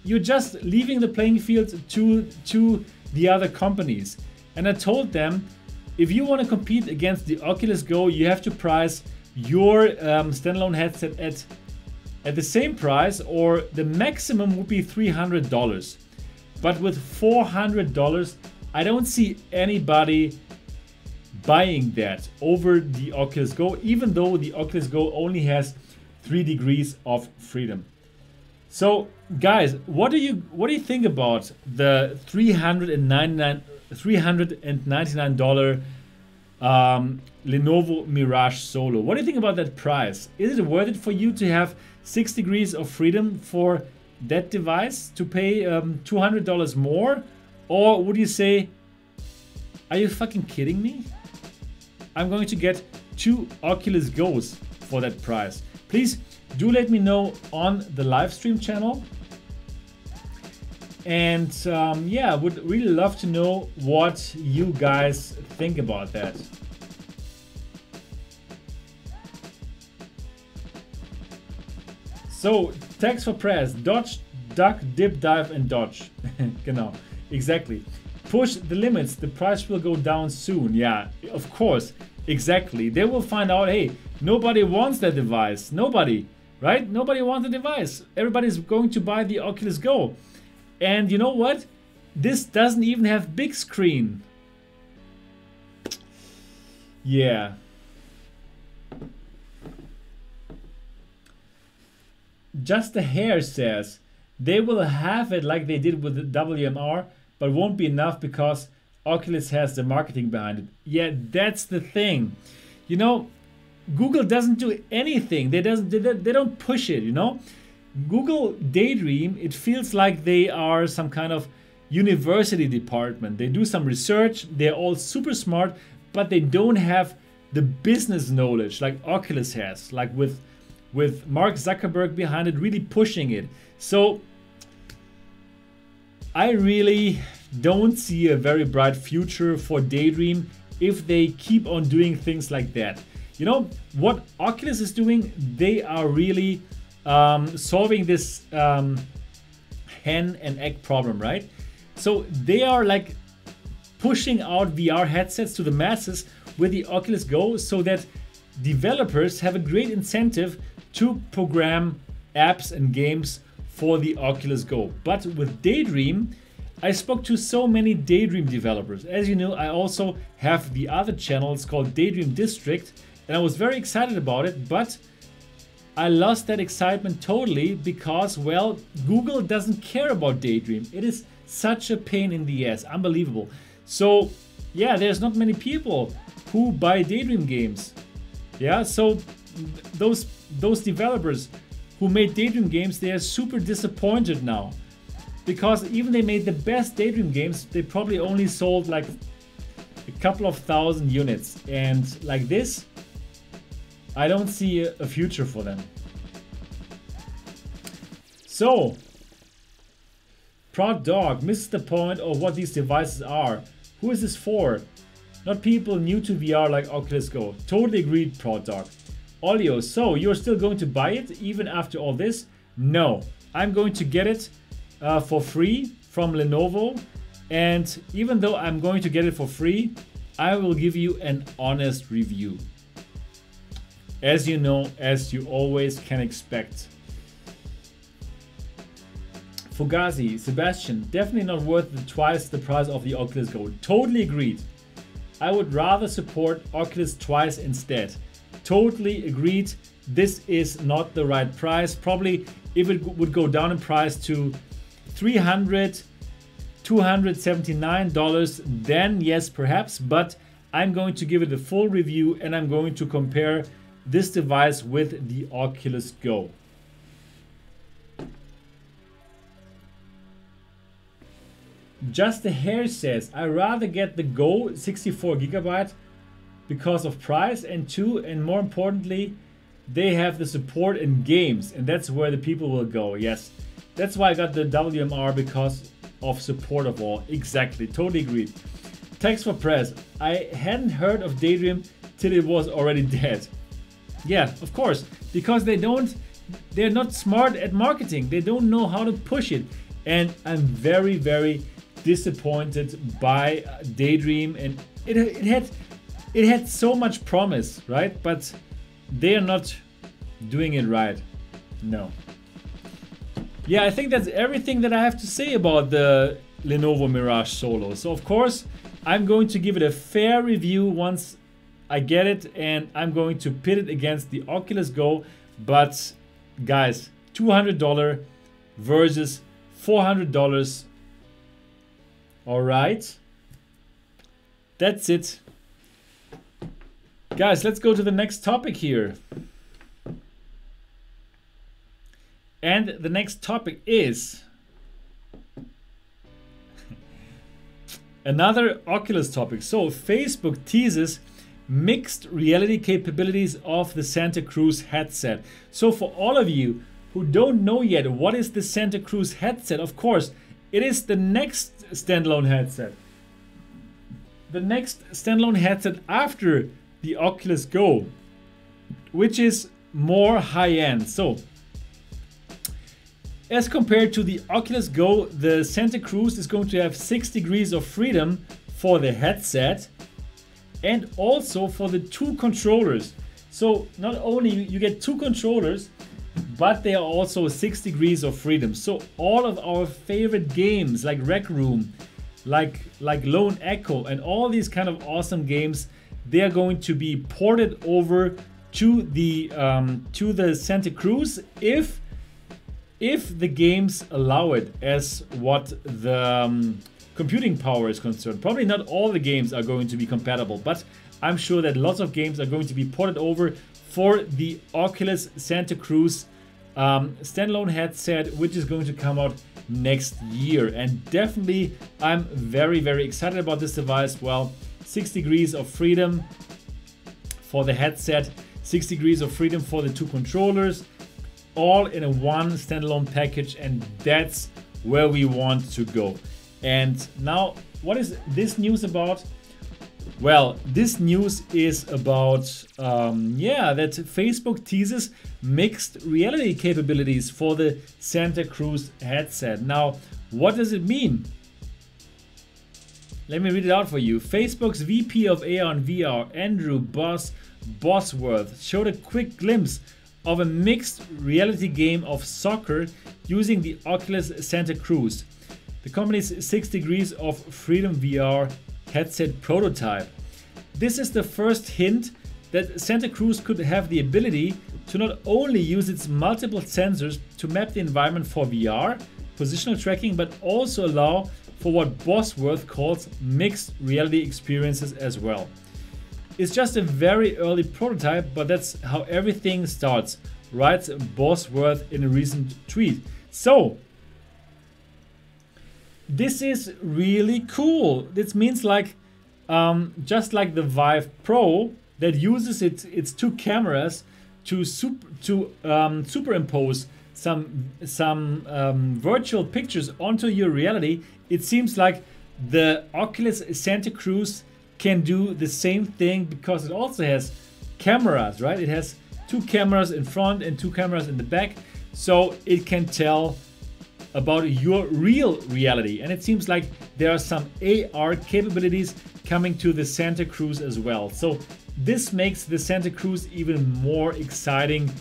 you're just leaving the playing field to the other companies. And I told them, if you want to compete against the Oculus Go, you have to price your standalone headset at the same price, or the maximum would be $300. But with $400, I don't see anybody buying that over the Oculus Go, even though the Oculus Go only has 3 degrees of freedom. So guys, what do you think about the $399 Lenovo Mirage Solo? What do you think about that price? Is it worth it for you to have 6 degrees of freedom for that device, to pay $200 more? Or would you say, are you fucking kidding me? I'm going to get 2 Oculus Go's for that price. Please do let me know on the live stream channel. And yeah, would really love to know what you guys think about that. So, tags for press, dodge, duck, dip, dive and dodge. Genau, exactly. Push the limits, the price will go down soon. Yeah, of course, exactly. They will find out, hey, nobody wants that device. Nobody, right? Nobody wants the device. Everybody's going to buy the Oculus Go. And you know what? This doesn't even have big screen. Yeah. Just a Hair says they will have it like they did with the WMR, but won't be enough because Oculus has the marketing behind it. Yeah, that's the thing. You know, Google doesn't do anything. They don't push it, you know? Google Daydream, it feels like they are some kind of university department. They do some research, they're all super smart, but they don't have the business knowledge like Oculus has, like with Mark Zuckerberg behind it, really pushing it. So I really don't see a very bright future for Daydream if they keep on doing things like that. You know, what Oculus is doing, they are really solving this hen and egg problem, right? So they are like pushing out VR headsets to the masses with the Oculus Go so that developers have a great incentive to program apps and games for the Oculus Go. But with Daydream, I spoke to so many Daydream developers. As you know, I also have the other channel, it's called Daydream District, and I was very excited about it, but I lost that excitement totally because, well, Google doesn't care about Daydream. It is such a pain in the ass, unbelievable. So yeah, there's not many people who buy Daydream games. Yeah, so those developers who made Daydream games, they are super disappointed now. Because even they made the best Daydream games, they probably only sold like a couple of thousand units. And like this, I don't see a future for them. So, Proud Dog misses the point of what these devices are. Who is this for? Not people new to VR like Oculus Go. Totally agreed, Proud Dog. Olio, so you're still going to buy it even after all this? No, I'm going to get it for free from Lenovo. And even though I'm going to get it for free, I will give you an honest review. As you know, as you always can expect. Fugazi, Sebastian, definitely not worth twice the price of the Oculus Go. Totally agreed. I would rather support Oculus twice instead. Totally agreed. This is not the right price. Probably if it would go down in price to $300, $279, then yes, perhaps. But I'm going to give it a full review and I'm going to compare this device with the Oculus Go. Just a Hair says, I rather get the Go 64GB because of price, and two, and more importantly, they have the support in games, and that's where the people will go. Yes, that's why I got the WMR, because of support of all. Exactly, totally agreed. Text for press, I hadn't heard of Daydream till it was already dead. Yeah, of course, because they're not smart at marketing. They don't know how to push it, and I'm very, very disappointed by Daydream, and it had so much promise, right? But they are not doing it right. No. Yeah, I think that's everything that I have to say about the Lenovo Mirage Solo. So of course, I'm going to give it a fair review once I get it, and I'm going to pit it against the Oculus Go. But guys, $200 versus $400. All right. That's it. Guys, let's go to the next topic here. And the next topic is another Oculus topic. So Facebook teases mixed reality capabilities of the Santa Cruz headset. So for all of you who don't know yet what is the Santa Cruz headset, of course, it is the next standalone headset. The next standalone headset after the Oculus Go, which is more high-end. So as compared to the Oculus Go, the Santa Cruz is going to have 6 degrees of freedom for the headset and also for the 2 controllers. So not only you get 2 controllers, but they are also 6 degrees of freedom. So all of our favorite games like Rec Room, like Lone Echo, and all these kind of awesome games, they are going to be ported over to the Santa Cruz if the games allow it, as what the computing power is concerned. Probably not all the games are going to be compatible, but I'm sure that lots of games are going to be ported over for the Oculus Santa Cruz standalone headset, which is going to come out next year. And definitely I'm very, very excited about this device. Well, 6 degrees of freedom for the headset, 6 degrees of freedom for the 2 controllers, all in a one standalone package, and that's where we want to go. And now, what is this news about? Well, this news is about that Facebook teases mixed reality capabilities for the Santa Cruz headset. Now, what does it mean? Let me read it out for you. Facebook's VP of AR and VR, Andrew Bosworth, showed a quick glimpse of a mixed reality game of soccer using the Oculus Santa Cruz, the company's 6 degrees of freedom VR headset prototype. This is the first hint that Santa Cruz could have the ability to not only use its multiple sensors to map the environment for VR, positional tracking, but also allow for what Bosworth calls mixed reality experiences as well. It's just a very early prototype, but that's how everything starts, writes Bosworth in a recent tweet. So, this is really cool. This means like, just like the Vive Pro that uses its 2 cameras to superimpose some virtual pictures onto your reality, it seems like the Oculus Santa Cruz can do the same thing, because it also has cameras, right? It has 2 cameras in front and 2 cameras in the back, so it can tell about your real reality. And it seems like there are some AR capabilities coming to the Santa Cruz as well. So this makes the Santa Cruz even more exciting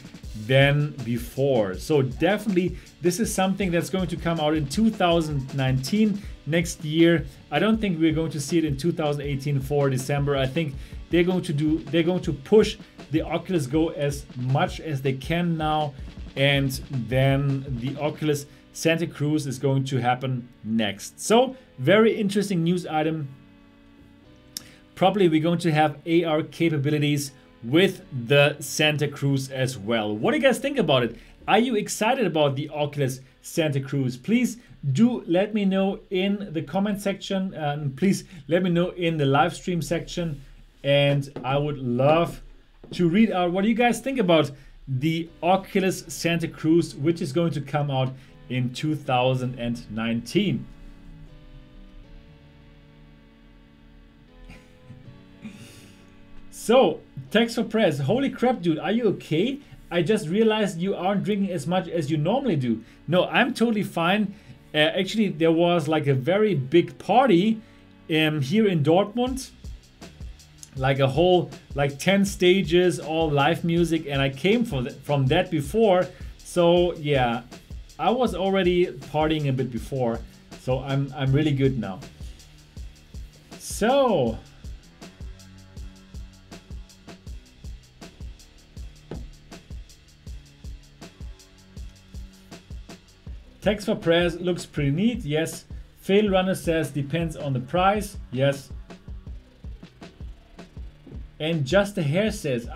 than before. So definitely this is something that's going to come out in 2019, next year. I don't think we're going to see it in 2018 for December. I think they're going to push the Oculus Go as much as they can now, and then the Oculus Santa Cruz is going to happen next. So very interesting news item. Probably we're going to have AR capabilities with the Santa Cruz as well. What do you guys think about it? Are you excited about the Oculus Santa Cruz? Please do let me know in the comment section, and please let me know in the live stream section, and I would love to read out what you guys think about the Oculus Santa Cruz, which is going to come out in 2019. So, Text for Press, holy crap, dude, are you okay? I just realized you aren't drinking as much as you normally do. No, I'm totally fine. Actually, there was like a very big party here in Dortmund. Like a whole, like 10 stages, all live music, and I came from that before. So yeah, I was already partying a bit before. So I'm really good now. So Text for prayers looks pretty neat. Yes. Fail Runner says depends on the price. Yes. And Just the Hair says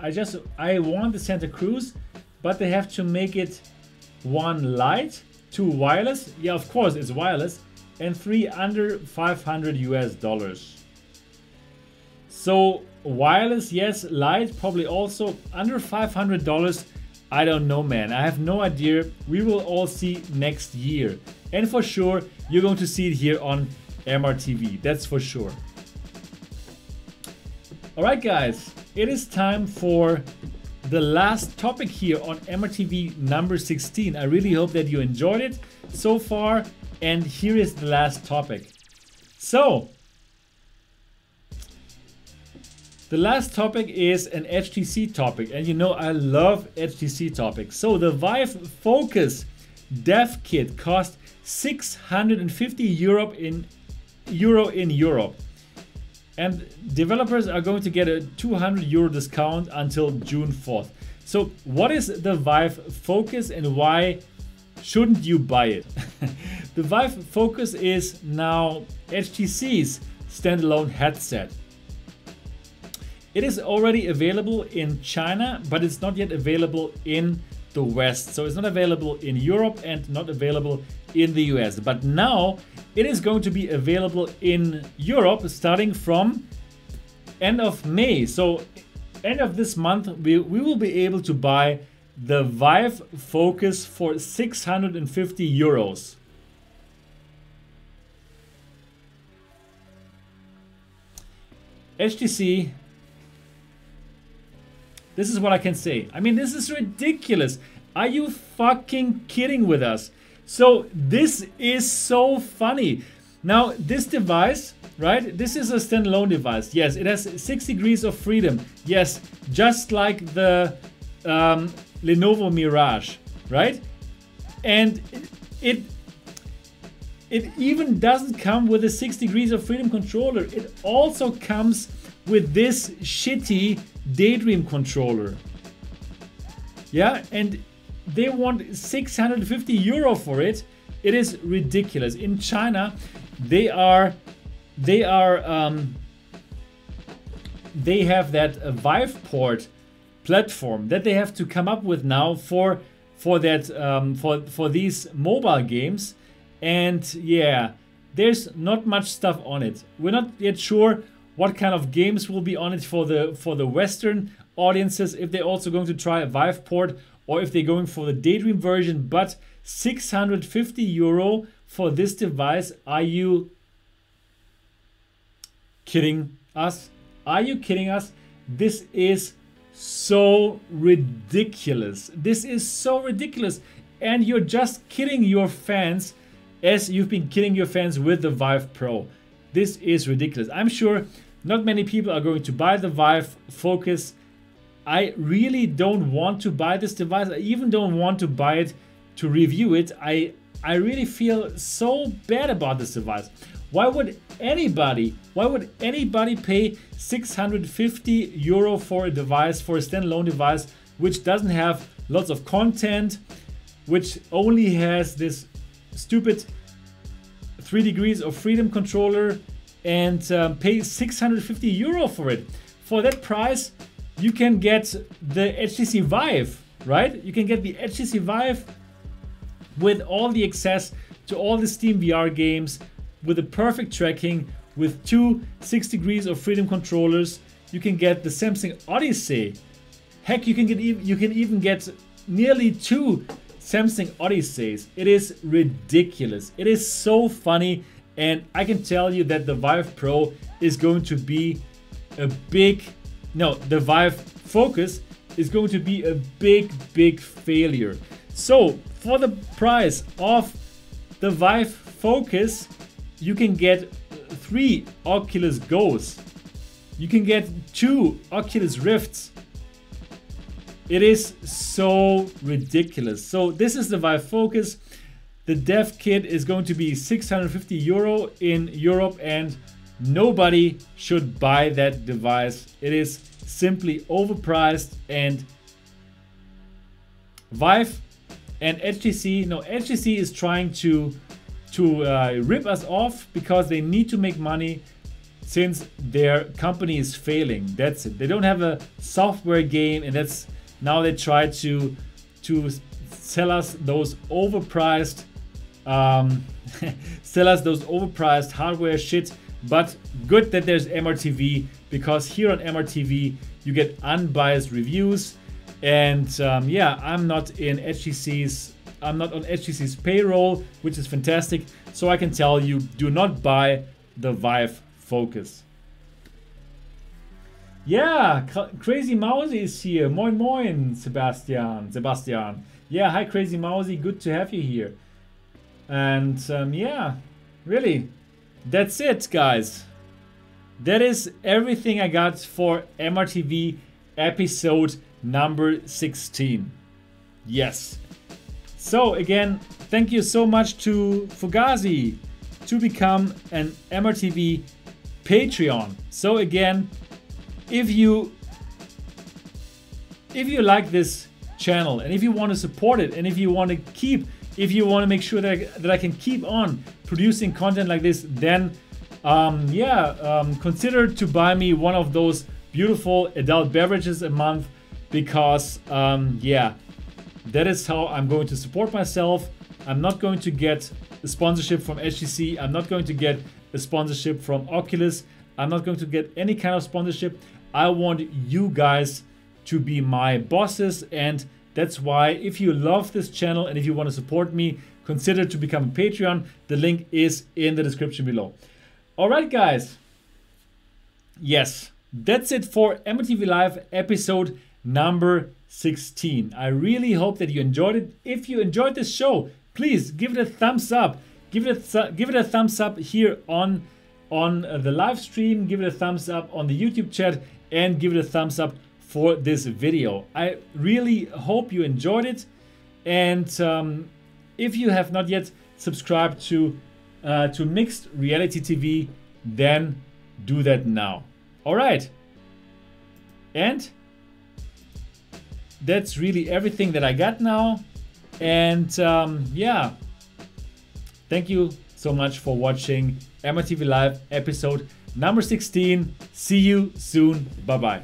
I want the Santa Cruz, but they have to make it 1 light, 2 wireless. Yeah, of course it's wireless, and 3 under $500. So wireless, yes. Light, probably also under $500. I don't know, man. I have no idea. We will all see next year. And for sure, you're going to see it here on MRTV. That's for sure. Alright guys, it is time for the last topic here on MRTV number 16. I really hope that you enjoyed it so far. And here is the last topic. So, the last topic is an HTC topic, and you know I love HTC topics. So the Vive Focus dev kit cost 650 euro in Europe, and developers are going to get a 200 euro discount until June 4th. So what is the Vive Focus and why shouldn't you buy it? The Vive Focus is now HTC's standalone headset. It is already available in China, but it's not yet available in the West. So it's not available in Europe and not available in the US. But now it is going to be available in Europe starting from end of May. So end of this month, we will be able to buy the Vive Focus for 650 euros. HTC, this is what I can say. I mean, this is ridiculous. Are you fucking kidding with us? So this is so funny. Now this device, right? This is a standalone device. Yes, it has 6 degrees of freedom. Yes, just like the Lenovo Mirage, right? And it even doesn't come with a 6 degrees of freedom controller. It also comes with this shitty Daydream controller. Yeah, and they want 650 euro for it. It is ridiculous. In China, they have that Viveport platform that they have to come up with now for these mobile games. And yeah, there's not much stuff on it. We're not yet sure what kind of games will be on it for the Western audiences, if they're also going to try a Viveport or if they're going for the Daydream version. But 650 euro for this device, are you kidding us? Are you kidding us? This is so ridiculous. This is so ridiculous. And you're just kidding your fans as you've been kidding your fans with the Vive Pro. This is ridiculous. I'm sure not many people are going to buy the Vive Focus. I really don't want to buy this device. I even don't want to buy it to review it. I really feel so bad about this device. Why would anybody pay 650 euro for a device, for a standalone device, which doesn't have lots of content, which only has this stupid 3 degrees of freedom controller, and pay 650 euro for it? For that price, you can get the HTC Vive, right? You can get the HTC Vive with all the access to all the Steam VR games, with the perfect tracking, with 2 6 degrees of freedom controllers. You can get the Samsung Odyssey. Heck, you can even get nearly 2 Samsung Odysseys. It is ridiculous. It is so funny, and I can tell you that the Vive Pro is going to be a big, no, the Vive Focus is going to be a big failure. So for the price of the Vive Focus, you can get 3 Oculus Go's. You can get 2 Oculus Rifts. It is so ridiculous. So this is the Vive Focus. The dev kit is going to be 650 euro in Europe, and nobody should buy that device. It is simply overpriced, and Vive And HTC is trying to rip us off because they need to make money since their company is failing. That's it. They don't have a software game, and that's now they try to sell us those overpriced hardware shit. But good that there's MRTV, because here on MRTV you get unbiased reviews. And yeah, I'm not on HTC's payroll, which is fantastic. So I can tell you, do not buy the Vive Focus. Yeah, Crazy Mousy is here. Moin moin, Sebastian. Yeah, hi Crazy Mousy, good to have you here. And yeah, really, that's it, guys. That is everything I got for MRTV episode number 16. Yes. So again, thank you so much to Fugazi to become an MRTV Patreon. So again, if you like this channel, and if you want to support it, and if you want to make sure that I can keep on producing content like this, then consider to buy me one of those beautiful adult beverages a month, because yeah, that is how I'm going to support myself. I'm not going to get a sponsorship from HTC. I'm not going to get a sponsorship from Oculus. I'm not going to get any kind of sponsorship. I want you guys to be my bosses, and that's why, if you love this channel and if you want to support me, consider to become a Patreon. The link is in the description below. All right, guys. Yes, that's it for MRTV Live episode number 16. I really hope that you enjoyed it. If you enjoyed this show, please give it a thumbs up. Give it a thumbs up here on the live stream. Give it a thumbs up on the YouTube chat, and give it a thumbs up for this video. I really hope you enjoyed it. And if you have not yet subscribed to Mixed Reality TV, then do that now. All right. And that's really everything that I got now. And yeah, thank you so much for watching MRTV Live episode number 16. See you soon. Bye bye.